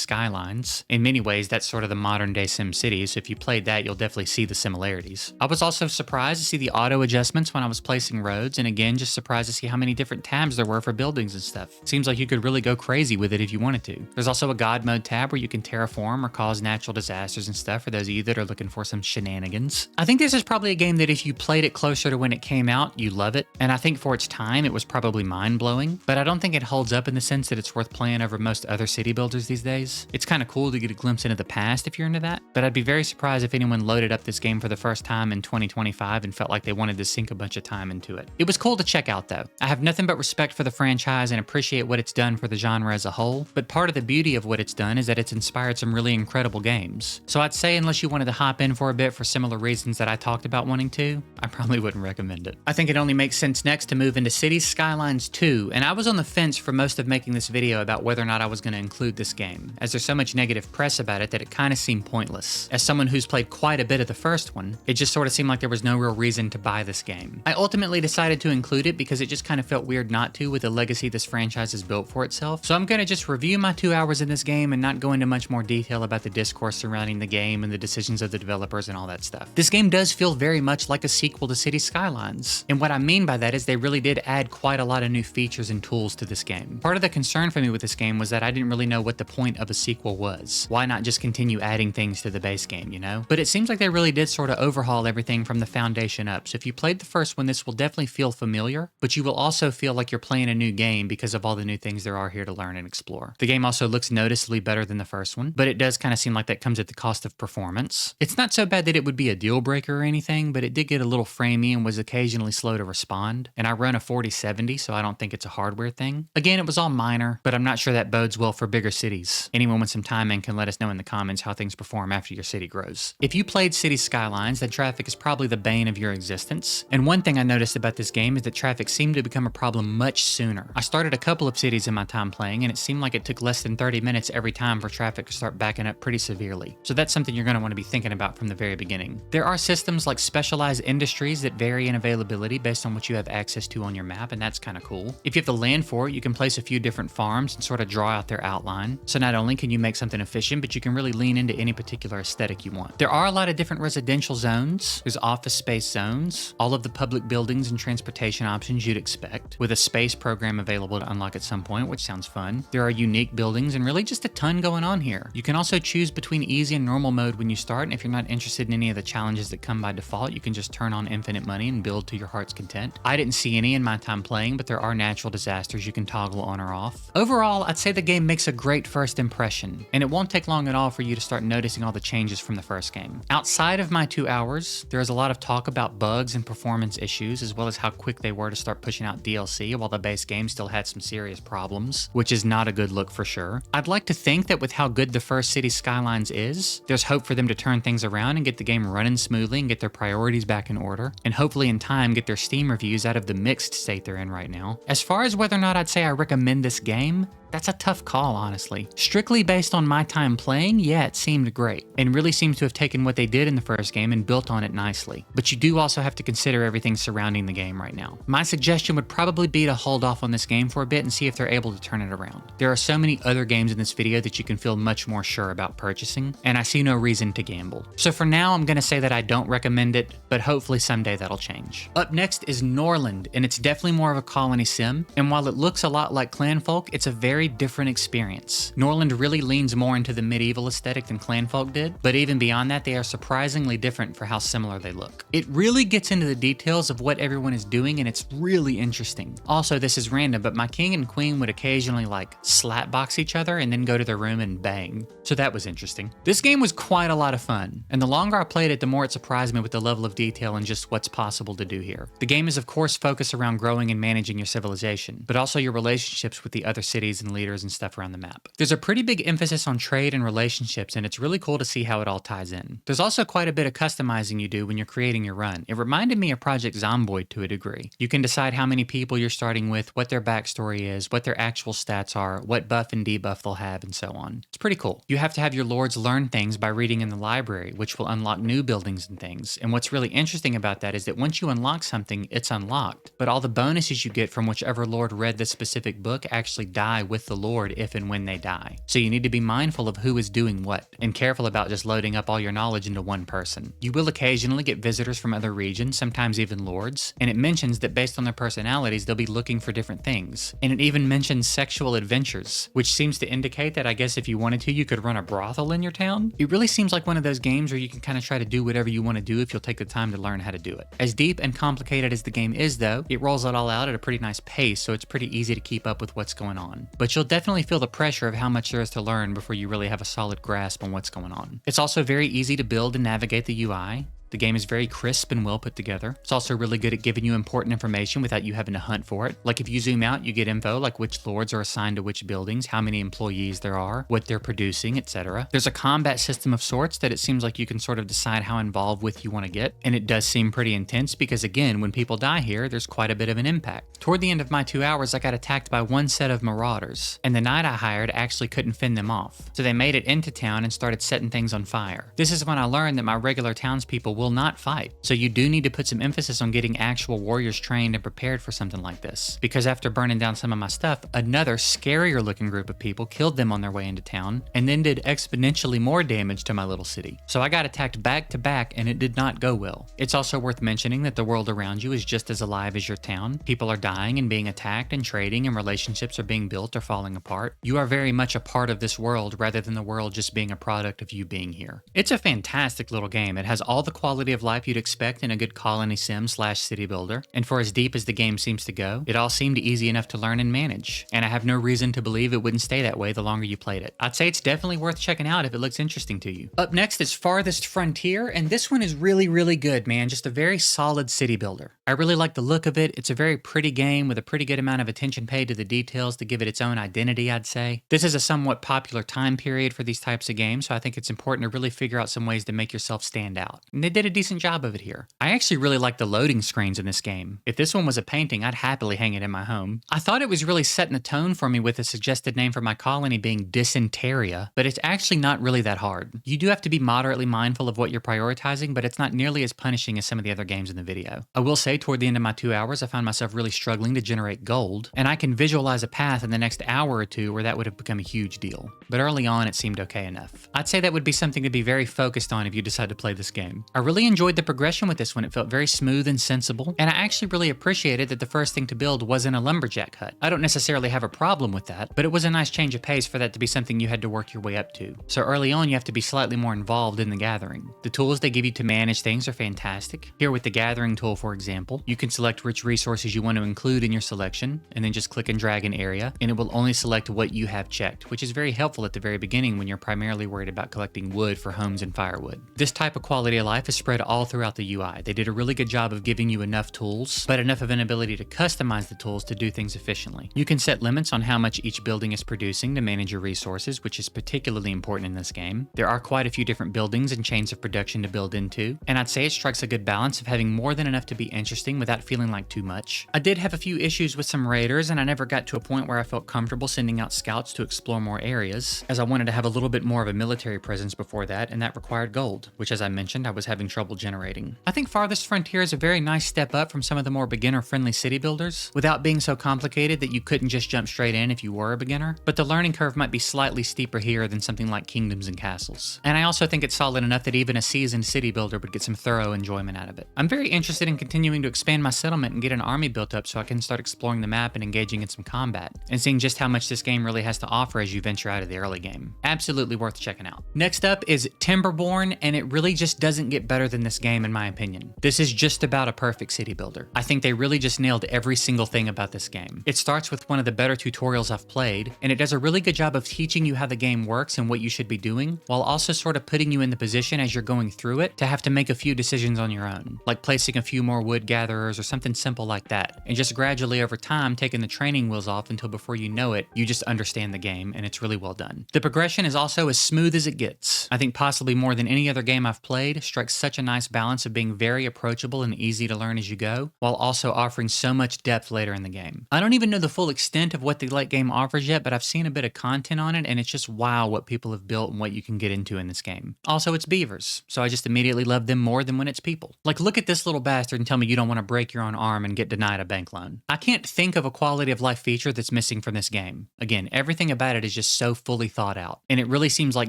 Skylines. In many ways, that's sort of the modern day SimCity, so if you played that, you'll definitely see the similarities. I was also surprised to see the auto adjustments when I was placing roads, and again, just surprised to see how many different tabs there were for buildings and stuff. Seems like you could really go crazy with it if you wanted to. There's also a God mode tab where you can terraform or cause natural disasters and stuff for those of you that are looking for some shenanigans. I think this is probably a game that if you played it closer to when it came out, you love it, and I think for its time it was probably mind-blowing, but I don't think it holds up in the sense that it's worth playing over most other city builders these days. It's kind of cool to get a glimpse into the past if you're into that, but I'd be very surprised if anyone loaded up this game for the first time in 2025 and felt like they wanted to sink a bunch of time into it. It was cool to check out though. I have nothing but respect for the franchise and appreciate what it's done for the genre as a whole, but part of the beauty of what it's done is that it's inspired some really incredible games. So I'd say unless you wanted to hop in for a bit for similar reasons that I talked about wanting to, I probably wouldn't recommend it. I think it only makes sense next to move into Cities Skylines 2, and I was on the fence for most of making this video about whether or not I was going to include this game, as there's so much negative press about it that it kind of seemed pointless. As someone who's played quite a bit of the first one, it just sort of seemed like there was no real reason to buy this game. I ultimately decided to include it because it just kind of felt weird not to with the legacy this franchise has built for itself, so I'm going to just review my 2 hours in this game and not go into much more detail about the discourse surrounding the game and the decisions of the developers and all that stuff. This game does feel very much like a sequel to Cities Skylines, and what I mean by that is they really did add quite a lot of new features and tools to this game. Part of the concern for me with this game was that I didn't really know what the point of a sequel was. Why not just continue adding things to the base game, you know? But it seems like they really did sort of overhaul everything from the foundation up. So if you played the first one, this will definitely feel familiar, but you will also feel like you're playing a new game because of all the new things there are here to learn and explore. The game also looks noticeably better than the first one, but it does kind of seem like that comes at the cost of performance. It's not so bad that it would be a deal breaker or anything, but it did get a little framey and was occasionally slow to respond. And I run a 4070, so I don't think it's a hardware thing. Again, it was all minor, but I'm not sure that bodes well for bigger cities. Anyone with some time in can let us know in the comments how things perform after your city grows. If you played Cities Skylines, then traffic is probably the bane of your existence. And one thing I noticed about this game is that traffic seemed to become a problem much sooner. I started a couple of cities in my time playing, and it seemed like it took less than 30 minutes every time for traffic to start backing up pretty severely. So that's something you're going to want to be thinking about from the very beginning. There are systems like specialized industries that vary in availability based on what you have access to on your map, and that's kind of cool. If you have the land for it, you can place a few different farms and sort of draw out their outline. So not only can you make something efficient, but you can really lean into any particular aesthetic you want. There are a lot of different residential zones. There's office space zones, all of the public buildings and transportation options you'd expect, with a space program available to unlock at some point, which sounds fun. There are unique buildings and really just a ton going on here. You can also choose between easy and normal mode when you start, and if you're not interested in any of the challenges that come by default, you can just turn on infinite money and build to your heart's content. I didn't see any in my time playing, but there are natural disasters you can toggle on or off. Overall, I'd say the game makes a great first impression, and it won't take long at all for you to start noticing all the changes from the first game. Outside of my 2 hours, there is a lot of talk about bugs and performance issues, as well as how quick they were to start pushing out DLC while the base game still had some serious problems, which is not a good look for sure. I'd like to think that with how good the first Cities Skylines is, there's hope for them to turn things around and get the game running smoothly and get their priorities back in order, and hopefully in time get their Steam reviews out of the mixed state they're in right now. As far as whether or not I'd say I recommend this game, That's a tough call, honestly. Strictly based on my time playing, yeah, it seemed great, and really seems to have taken what they did in the first game and built on it nicely. But you do also have to consider everything surrounding the game right now. My suggestion would probably be to hold off on this game for a bit and see if they're able to turn it around. There are so many other games in this video that you can feel much more sure about purchasing, and I see no reason to gamble. So for now, I'm gonna say that I don't recommend it, but hopefully someday that'll change. Up next is Norland, and it's definitely more of a colony sim, and while it looks a lot like Clanfolk, it's a very different experience. Norland really leans more into the medieval aesthetic than Clanfolk did, but even beyond that, they are surprisingly different for how similar they look. It really gets into the details of what everyone is doing, and it's really interesting. Also, this is random, but my king and queen would occasionally like slapbox each other and then go to their room and bang. So that was interesting. This game was quite a lot of fun, and the longer I played it, the more it surprised me with the level of detail and just what's possible to do here. The game is of course focused around growing and managing your civilization, but also your relationships with the other cities and leaders and stuff around the map. There's a pretty big emphasis on trade and relationships, and it's really cool to see how it all ties in. There's also quite a bit of customizing you do when you're creating your run. It reminded me of Project Zomboid to a degree. You can decide how many people you're starting with, what their backstory is, what their actual stats are, what buff and debuff they'll have, and so on. It's pretty cool. You have to have your lords learn things by reading in the library, which will unlock new buildings and things. And what's really interesting about that is that once you unlock something, it's unlocked, but all the bonuses you get from whichever lord read the specific book actually die with the lord if and when they die. So you need to be mindful of who is doing what, and careful about just loading up all your knowledge into one person. You will occasionally get visitors from other regions, sometimes even lords, and it mentions that based on their personalities, they'll be looking for different things. And it even mentions sexual adventures, which seems to indicate that I guess if you wanted to, you could run a brothel in your town. It really seems like one of those games where you can kind of try to do whatever you want to do if you'll take the time to learn how to do it. As deep and complicated as the game is though, it rolls it all out at a pretty nice pace, so it's pretty easy to keep up with what's going on. But you'll definitely feel the pressure of how much there is to learn before you really have a solid grasp on what's going on. It's also very easy to build and navigate the UI. The game is very crisp and well put together. It's also really good at giving you important information without you having to hunt for it. Like if you zoom out, you get info like which lords are assigned to which buildings, how many employees there are, what they're producing, etc. There's a combat system of sorts that it seems like you can sort of decide how involved with you want to get. And it does seem pretty intense because again, when people die here, there's quite a bit of an impact. Toward the end of my 2 hours, I got attacked by one set of marauders, and the knight I hired actually couldn't fend them off. So they made it into town and started setting things on fire. This is when I learned that my regular townspeople will not fight. So you do need to put some emphasis on getting actual warriors trained and prepared for something like this. Because after burning down some of my stuff, another scarier looking group of people killed them on their way into town and then did exponentially more damage to my little city. So I got attacked back to back and it did not go well. It's also worth mentioning that the world around you is just as alive as your town. People are dying and being attacked and trading, and relationships are being built or falling apart. You are very much a part of this world rather than the world just being a product of you being here. It's a fantastic little game. It has all the quality of life you'd expect in a good colony sim / city builder, and for as deep as the game seems to go, it all seemed easy enough to learn and manage, and I have no reason to believe it wouldn't stay that way the longer you played it. I'd say it's definitely worth checking out if it looks interesting to you. Up next is Farthest Frontier, and this one is really good, man. Just a very solid city builder. I really like the look of it. It's a very pretty game with a pretty good amount of attention paid to the details to give it its own identity, I'd say. This is a somewhat popular time period for these types of games, so I think it's important to really figure out some ways to make yourself stand out. And they did a decent job of it here. I actually really like the loading screens in this game. If this one was a painting, I'd happily hang it in my home. I thought it was really setting the tone for me with the suggested name for my colony being Dysenteria, but it's actually not really that hard. You do have to be moderately mindful of what you're prioritizing, but it's not nearly as punishing as some of the other games in the video. I will say toward the end of my 2 hours, I found myself really struggling to generate gold, and I can visualize a path in the next hour or two where that would have become a huge deal. But early on, it seemed okay enough. I'd say that would be something to be very focused on if you decide to play this game. I really enjoyed the progression with this one. It felt very smooth and sensible, and I actually really appreciated that the first thing to build wasn't a lumberjack hut. I don't necessarily have a problem with that, but it was a nice change of pace for that to be something you had to work your way up to. So early on, you have to be slightly more involved in the gathering. The tools they give you to manage things are fantastic. Here with the gathering tool, for example, you can select which resources you want to include in your selection, and then just click and drag an area, and it will only select what you have checked, which is very helpful at the very beginning when you're primarily worried about collecting wood for homes and firewood. This type of quality of life is spread all throughout the UI. They did a really good job of giving you enough tools, but enough of an ability to customize the tools to do things efficiently. You can set limits on how much each building is producing to manage your resources, which is particularly important in this game. There are quite a few different buildings and chains of production to build into, and I'd say it strikes a good balance of having more than enough to be interesting without feeling like too much. I did have a few issues with some raiders, and I never got to a point where I felt comfortable sending out scouts to explore more areas, as I wanted to have a little bit more of a military presence before that, and that required gold, which as I mentioned, I was having trouble generating. I think Farthest Frontier is a very nice step up from some of the more beginner-friendly city builders, without being so complicated that you couldn't just jump straight in if you were a beginner, but the learning curve might be slightly steeper here than something like Kingdoms and Castles. And I also think it's solid enough that even a seasoned city builder would get some thorough enjoyment out of it. I'm very interested in continuing to expand my settlement and get an army built up so I can start exploring the map and engaging in some combat, and seeing just how much this game really has to offer as you venture out of the early game. Absolutely worth checking out. Next up is Timberborn, and it really just doesn't get better than this game in my opinion. This is just about a perfect city builder. I think they really just nailed every single thing about this game. It starts with one of the better tutorials I've played, and it does a really good job of teaching you how the game works and what you should be doing, while also sort of putting you in the position as you're going through it to have to make a few decisions on your own, like placing a few more wood gatherers or something simple like that, and just gradually over time taking the training wheels off until before you know it, you just understand the game, and it's really well done. The progression is also as smooth as it gets. I think possibly more than any other game I've played, strikes such a nice balance of being very approachable and easy to learn as you go, while also offering so much depth later in the game. I don't even know the full extent of what the late game offers yet, but I've seen a bit of content on it, and it's just wow what people have built and what you can get into in this game. Also, it's beavers, so I just immediately love them more than when it's people. Like, look at this little bastard and tell me you don't want to break your own arm and get denied a bank loan. I can't think of a quality of life feature that's missing from this game. Again, everything about it is just so fully thought out, and it really seems like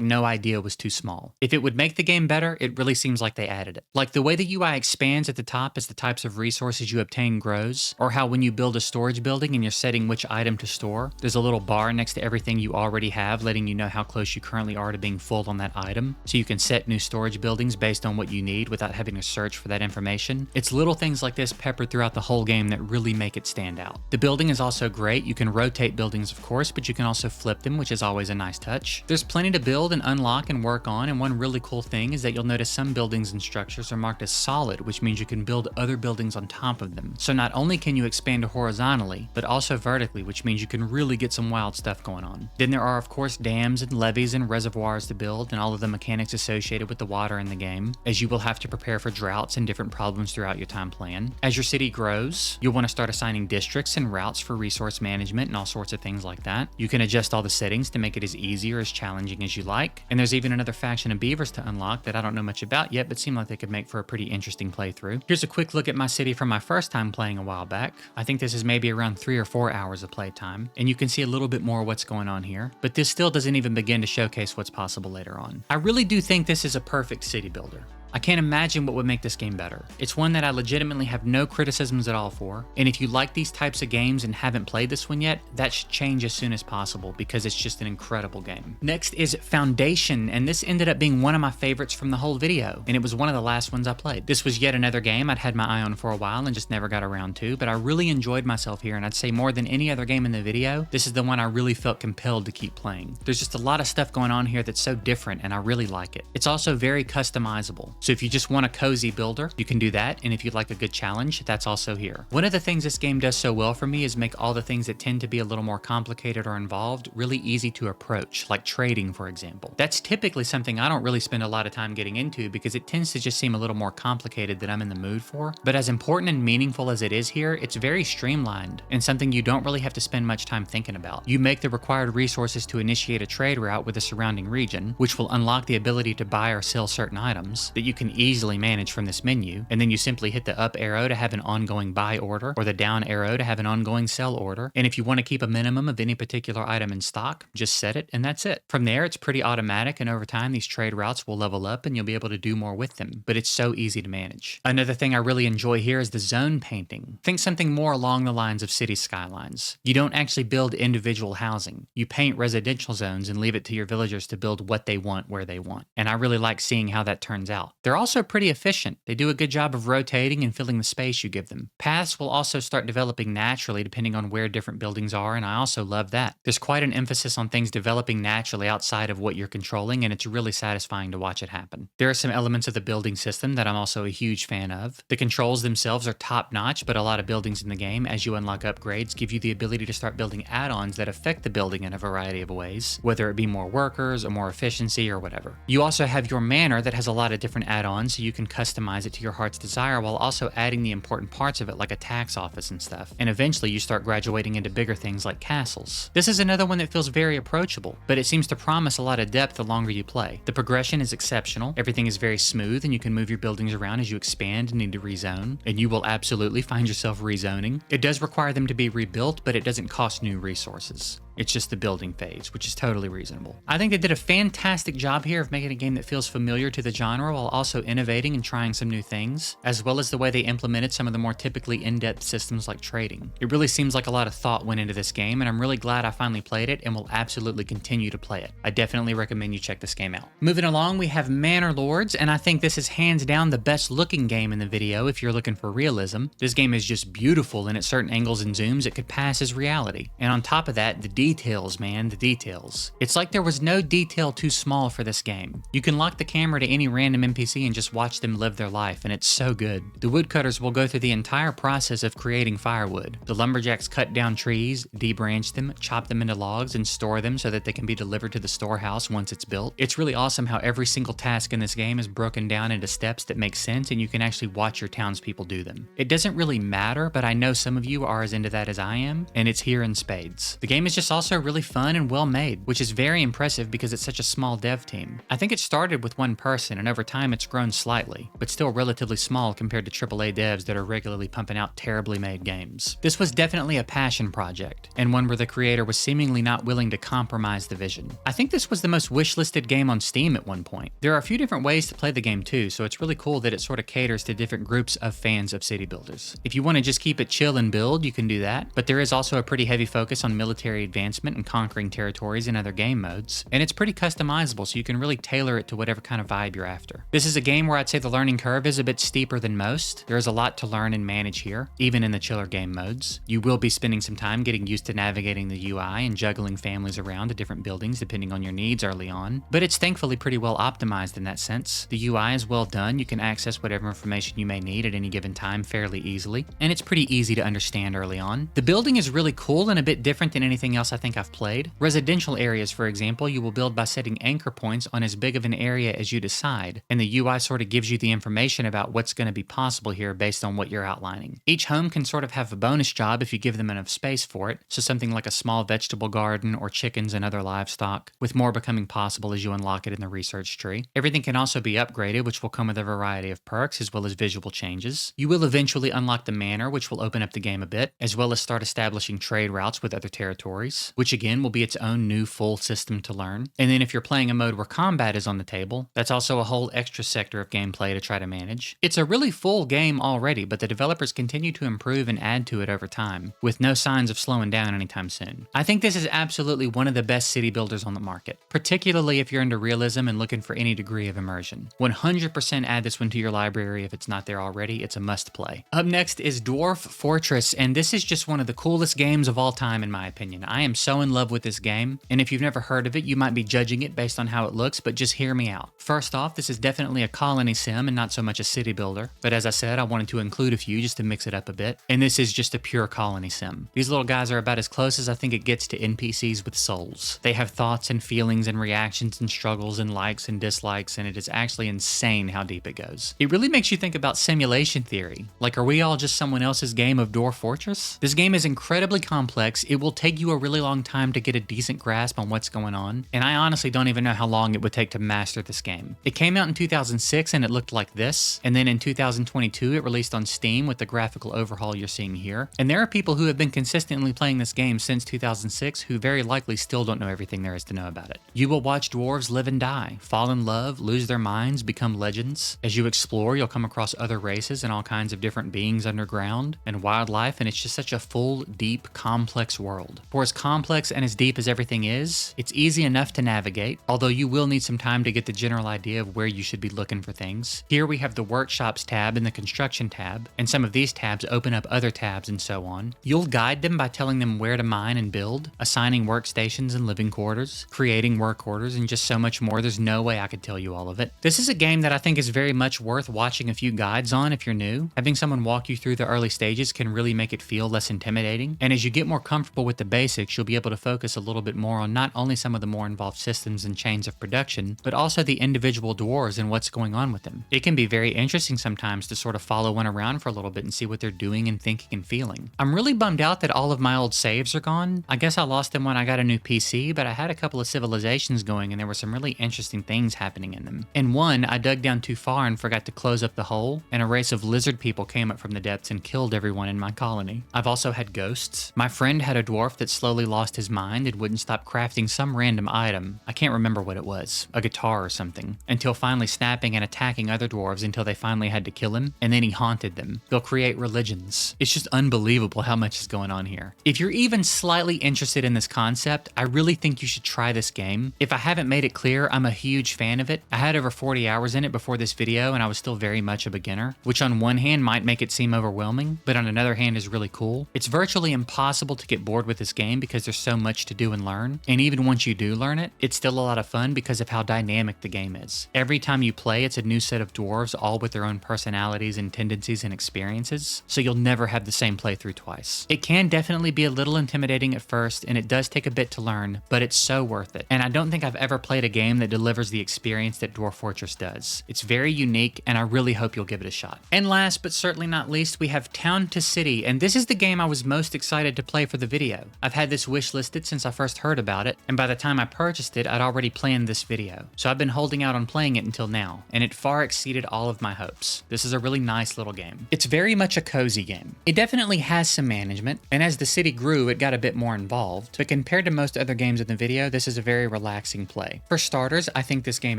no idea was too small. If it would make the game better, it really seems like they added it. Like the way the UI expands at the top as the types of resources you obtain grows, or how when you build a storage building and you're setting which item to store, there's a little bar next to everything you already have letting you know how close you currently are to being full on that item, so you can set new storage buildings based on what you need without having to search for that information. It's little things like this peppered throughout the whole game that really make it stand out. The building is also great. You can rotate buildings of course, but you can also flip them, which is always a nice touch. There's plenty to build and unlock and work on, and one really cool thing is that you'll notice some buildings and structures are marked as solid, which means you can build other buildings on top of them. So not only can you expand horizontally, but also vertically, which means you can really get some wild stuff going on. Then there are of course dams and levees and reservoirs to build, and all of the mechanics associated with the water in the game, as you will have to prepare for droughts and different problems throughout your time plan. As your city grows, you'll want to start assigning districts and routes for resource management and all sorts of things like that. You can adjust all the settings to make it as easy or as challenging as you like, and there's even another faction of beavers to unlock that I don't know much about yet, but seem like they could make for a pretty interesting playthrough. Here's a quick look at my city from my first time playing a while back. I think this is maybe around 3 or 4 hours of playtime, and you can see a little bit more what's going on here, but this still doesn't even begin to showcase what's possible later on. I really do think this is a perfect city builder. I can't imagine what would make this game better. It's one that I legitimately have no criticisms at all for, and if you like these types of games and haven't played this one yet, that should change as soon as possible because it's just an incredible game. Next is Foundation, and this ended up being one of my favorites from the whole video, and it was one of the last ones I played. This was yet another game I'd had my eye on for a while and just never got around to, but I really enjoyed myself here, and I'd say more than any other game in the video, this is the one I really felt compelled to keep playing. There's just a lot of stuff going on here that's so different, and I really like it. It's also very customizable, so if you just want a cozy builder, you can do that, and if you'd like a good challenge, that's also here. One of the things this game does so well for me is make all the things that tend to be a little more complicated or involved really easy to approach, like trading, for example. That's typically something I don't really spend a lot of time getting into because it tends to just seem a little more complicated than I'm in the mood for, but as important and meaningful as it is here, it's very streamlined and something you don't really have to spend much time thinking about. You make the required resources to initiate a trade route with the surrounding region, which will unlock the ability to buy or sell certain items that you can easily manage from this menu, and then you simply hit the up arrow to have an ongoing buy order or the down arrow to have an ongoing sell order, and if you want to keep a minimum of any particular item in stock, just set it and that's it. From there, it's pretty automatic, and over time these trade routes will level up and you'll be able to do more with them, but it's so easy to manage. Another thing I really enjoy here is the zone painting. Think something more along the lines of city skylines. You don't actually build individual housing. You paint residential zones and leave it to your villagers to build what they want where they want, and I really like seeing how that turns out. They're also pretty efficient. They do a good job of rotating and filling the space you give them. Paths will also start developing naturally depending on where different buildings are, and I also love that. There's quite an emphasis on things developing naturally outside of what you're controlling, and it's really satisfying to watch it happen. There are some elements of the building system that I'm also a huge fan of. The controls themselves are top-notch, but a lot of buildings in the game, as you unlock upgrades, give you the ability to start building add-ons that affect the building in a variety of ways, whether it be more workers or more efficiency or whatever. You also have your manor that has a lot of different add-ons, so you can customize it to your heart's desire while also adding the important parts of it like a tax office and stuff. And eventually you start graduating into bigger things like castles. This is another one that feels very approachable, but it seems to promise a lot of depth the longer you play. The progression is exceptional, everything is very smooth, and you can move your buildings around as you expand and need to rezone, and you will absolutely find yourself rezoning. It does require them to be rebuilt, but it doesn't cost new resources. It's just the building phase, which is totally reasonable. I think they did a fantastic job here of making a game that feels familiar to the genre while also innovating and trying some new things, as well as the way they implemented some of the more typically in-depth systems like trading. It really seems like a lot of thought went into this game, and I'm really glad I finally played it and will absolutely continue to play it. I definitely recommend you check this game out. Moving along, we have Manor Lords, and I think this is hands down the best looking game in the video if you're looking for realism. This game is just beautiful, and at certain angles and zooms it could pass as reality. And on top of that, the details, man, the details. It's like there was no detail too small for this game. You can lock the camera to any random NPC and just watch them live their life, and it's so good. The woodcutters will go through the entire process of creating firewood. The lumberjacks cut down trees, debranch them, chop them into logs, and store them so that they can be delivered to the storehouse once it's built. It's really awesome how every single task in this game is broken down into steps that make sense, and you can actually watch your townspeople do them. It doesn't really matter, but I know some of you are as into that as I am, and it's here in spades. The game is just also really fun and well made, which is very impressive because it's such a small dev team. I think it started with one person, and over time it's grown slightly, but still relatively small compared to AAA devs that are regularly pumping out terribly made games. This was definitely a passion project, and one where the creator was seemingly not willing to compromise the vision. I think this was the most wishlisted game on Steam at one point. There are a few different ways to play the game too, so it's really cool that it sort of caters to different groups of fans of city builders. If you want to just keep it chill and build, you can do that, but there is also a pretty heavy focus on military advancement and conquering territories in other game modes, and it's pretty customizable, so you can really tailor it to whatever kind of vibe you're after. This is a game where I'd say the learning curve is a bit steeper than most. There is a lot to learn and manage here, even in the chiller game modes. You will be spending some time getting used to navigating the UI and juggling families around to different buildings depending on your needs early on, but it's thankfully pretty well optimized in that sense. The UI is well done, you can access whatever information you may need at any given time fairly easily, and it's pretty easy to understand early on. The building is really cool and a bit different than anything else I think I've played. Residential areas, for example, you will build by setting anchor points on as big of an area as you decide, and the UI sort of gives you the information about what's going to be possible here based on what you're outlining. Each home can sort of have a bonus job if you give them enough space for it, so something like a small vegetable garden or chickens and other livestock, with more becoming possible as you unlock it in the research tree. Everything can also be upgraded, which will come with a variety of perks as well as visual changes. You will eventually unlock the manor, which will open up the game a bit, as well as start establishing trade routes with other territories, which again will be its own new full system to learn. And then if you're playing a mode where combat is on the table, that's also a whole extra sector of gameplay to try to manage. It's a really full game already, but the developers continue to improve and add to it over time, with no signs of slowing down anytime soon. I think this is absolutely one of the best city builders on the market, particularly if you're into realism and looking for any degree of immersion. 100% add this one to your library if it's not there already. It's a must play. Up next is Dwarf Fortress, and this is just one of the coolest games of all time in my opinion. I am so in love with this game, and if you've never heard of it, you might be judging it based on how it looks, but just hear me out. First off, this is definitely a colony sim and not so much a city builder, but as I said, I wanted to include a few just to mix it up a bit, and this is just a pure colony sim. These little guys are about as close as I think it gets to NPCs with souls. They have thoughts and feelings and reactions and struggles and likes and dislikes, and it is actually insane how deep it goes. It really makes you think about simulation theory. Like, are we all just someone else's game of Dwarf Fortress? This game is incredibly complex. It will take you a really long time to get a decent grasp on what's going on, and I honestly don't even know how long it would take to master this game. It came out in 2006 and it looked like this, and then in 2022 it released on Steam with the graphical overhaul you're seeing here, and there are people who have been consistently playing this game since 2006 who very likely still don't know everything there is to know about it. You will watch dwarves live and die, fall in love, lose their minds, become legends. As you explore, you'll come across other races and all kinds of different beings underground and wildlife, and it's just such a full, deep, complex world. For as complex and as deep as everything is, it's easy enough to navigate, although you will need some time to get the general idea of where you should be looking for things. Here we have the Workshops tab and the Construction tab, and some of these tabs open up other tabs and so on. You'll guide them by telling them where to mine and build, assigning workstations and living quarters, creating work orders, and just so much more. There's no way I could tell you all of it. This is a game that I think is very much worth watching a few guides on if you're new. Having someone walk you through the early stages can really make it feel less intimidating, and as you get more comfortable with the basics, you'll be able to focus a little bit more on not only some of the more involved systems and chains of production, but also the individual dwarves and what's going on with them. It can be very interesting sometimes to sort of follow one around for a little bit and see what they're doing and thinking and feeling. I'm really bummed out that all of my old saves are gone. I guess I lost them when I got a new PC, but I had a couple of civilizations going and there were some really interesting things happening in them. In one, I dug down too far and forgot to close up the hole, and a race of lizard people came up from the depths and killed everyone in my colony. I've also had ghosts. My friend had a dwarf that slowly lost his mind and wouldn't stop crafting some random item. I can't remember what it was, a guitar or something, until finally snapping and attacking other dwarves until they finally had to kill him, and then he haunted them. They'll create religions. It's just unbelievable how much is going on here. If you're even slightly interested in this concept, I really think you should try this game. If I haven't made it clear, I'm a huge fan of it. I had over 40 hours in it before this video and I was still very much a beginner, which on one hand might make it seem overwhelming, but on another hand is really cool. It's virtually impossible to get bored with this game because there's so much to do and learn, and even once you do learn it, it's still a lot of fun because of how dynamic the game is. Every time you play, it's a new set of dwarves, all with their own personalities and tendencies and experiences, so you'll never have the same playthrough twice. It can definitely be a little intimidating at first, and it does take a bit to learn, but it's so worth it. And I don't think I've ever played a game that delivers the experience that Dwarf Fortress does. It's very unique, and I really hope you'll give it a shot. And last, but certainly not least, we have Town to City, and this is the game I was most excited to play for the video. I've had this wish listed since I first heard about it, and by the time I purchased it, I'd already planned this video. So I've been holding out on playing it until now, and it far exceeded all of my hopes. This is a really nice little game. It's very much a cozy game. It definitely has some management, and as the city grew, it got a bit more involved, but compared to most other games in the video, this is a very relaxing play. For starters, I think this game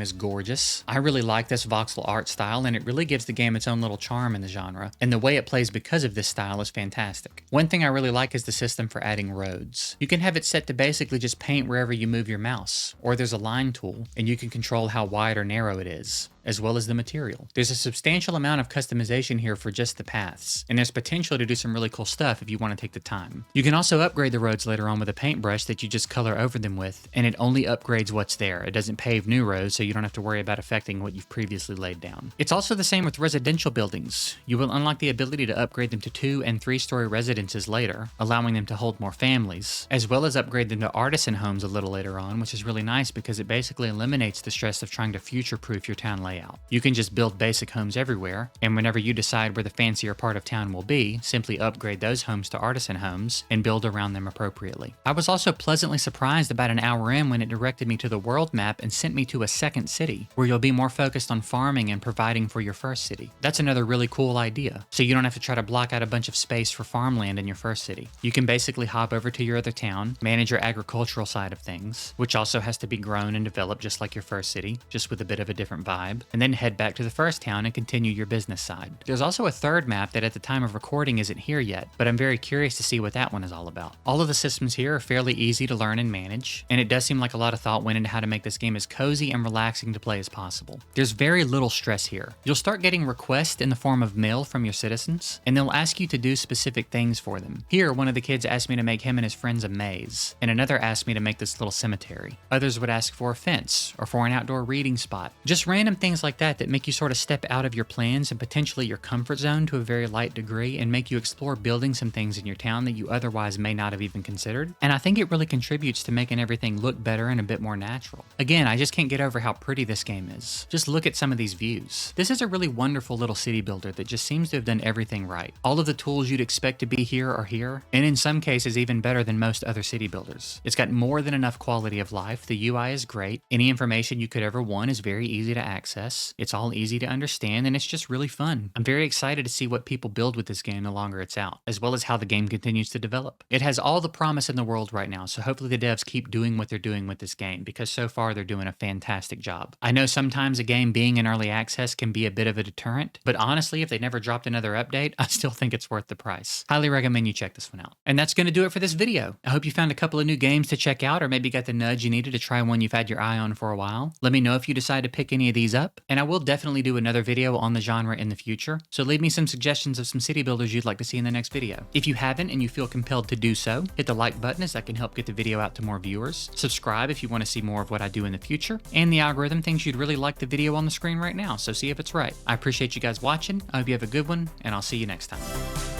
is gorgeous. I really like this voxel art style, and it really gives the game its own little charm in the genre, and the way it plays because of this style is fantastic. One thing I really like is the system for adding roads. You can have it set to basically just paint wherever you move your mouse, or there's a line tool, and you can control how wide or narrow it is, as well as the material. There's a substantial amount of customization here for just the paths, and there's potential to do some really cool stuff if you want to take the time. You can also upgrade the roads later on with a paintbrush that you just color over them with, and it only upgrades what's there. It doesn't pave new roads, so you don't have to worry about affecting what you've previously laid down. It's also the same with residential buildings. You will unlock the ability to upgrade them to 2- and 3-story residences later, allowing them to hold more families, as well as upgrade them to artisan homes a little later on, which is really nice because it basically eliminates the stress of trying to future-proof your town layout. You can just build basic homes everywhere, and whenever you decide where the fancier part of town will be, simply upgrade those homes to artisan homes and build around them appropriately. I was also pleasantly surprised about an hour in when it directed me to the world map and sent me to a second city, where you'll be more focused on farming and providing for your first city. That's another really cool idea, so you don't have to try to block out a bunch of space for farmland in your first city. You can basically hop over to your other town, manage your agricultural side of things, which also has to be grown and developed just like your first city, just with a bit of a different vibe, and then head back to the first town and continue your business side. There's also a third map that at the time of recording isn't here yet, but I'm very curious to see what that one is all about. All of the systems here are fairly easy to learn and manage, and it does seem like a lot of thought went into how to make this game as cozy and relaxing to play as possible. There's very little stress here. You'll start getting requests in the form of mail from your citizens, and they'll ask you to do specific things for them. Here, one of the kids asked me to make him and his friends a maze, and another asked me to make this little cemetery. Others would ask for a fence, or for an outdoor reading spot. Just random things like that make you sort of step out of your plans and potentially your comfort zone to a very light degree and make you explore building some things in your town that you otherwise may not have even considered. And I think it really contributes to making everything look better and a bit more natural. Again, I just can't get over how pretty this game is. Just look at some of these views. This is a really wonderful little city builder that just seems to have done everything right. All of the tools you'd expect to be here are here, and in some cases even better than most other city builders. It's got more than enough quality of life, the UI is great, any information you could ever want is very easy to access, access. It's all easy to understand, and it's just really fun. I'm very excited to see what people build with this game the longer it's out, as well as how the game continues to develop. It has all the promise in the world right now, so hopefully the devs keep doing what they're doing with this game, because so far they're doing a fantastic job. I know sometimes a game being in early access can be a bit of a deterrent, but honestly, if they never dropped another update, I still think it's worth the price. Highly recommend you check this one out. And that's going to do it for this video. I hope you found a couple of new games to check out, or maybe got the nudge you needed to try one you've had your eye on for a while. Let me know if you decide to pick any of these up, and I will definitely do another video on the genre in the future, so leave me some suggestions of some city builders you'd like to see in the next video. If you haven't and you feel compelled to do so, hit the like button as that can help get the video out to more viewers. Subscribe if you want to see more of what I do in the future, and the algorithm thinks you'd really like the video on the screen right now, so see if it's right. I appreciate you guys watching, I hope you have a good one, and I'll see you next time.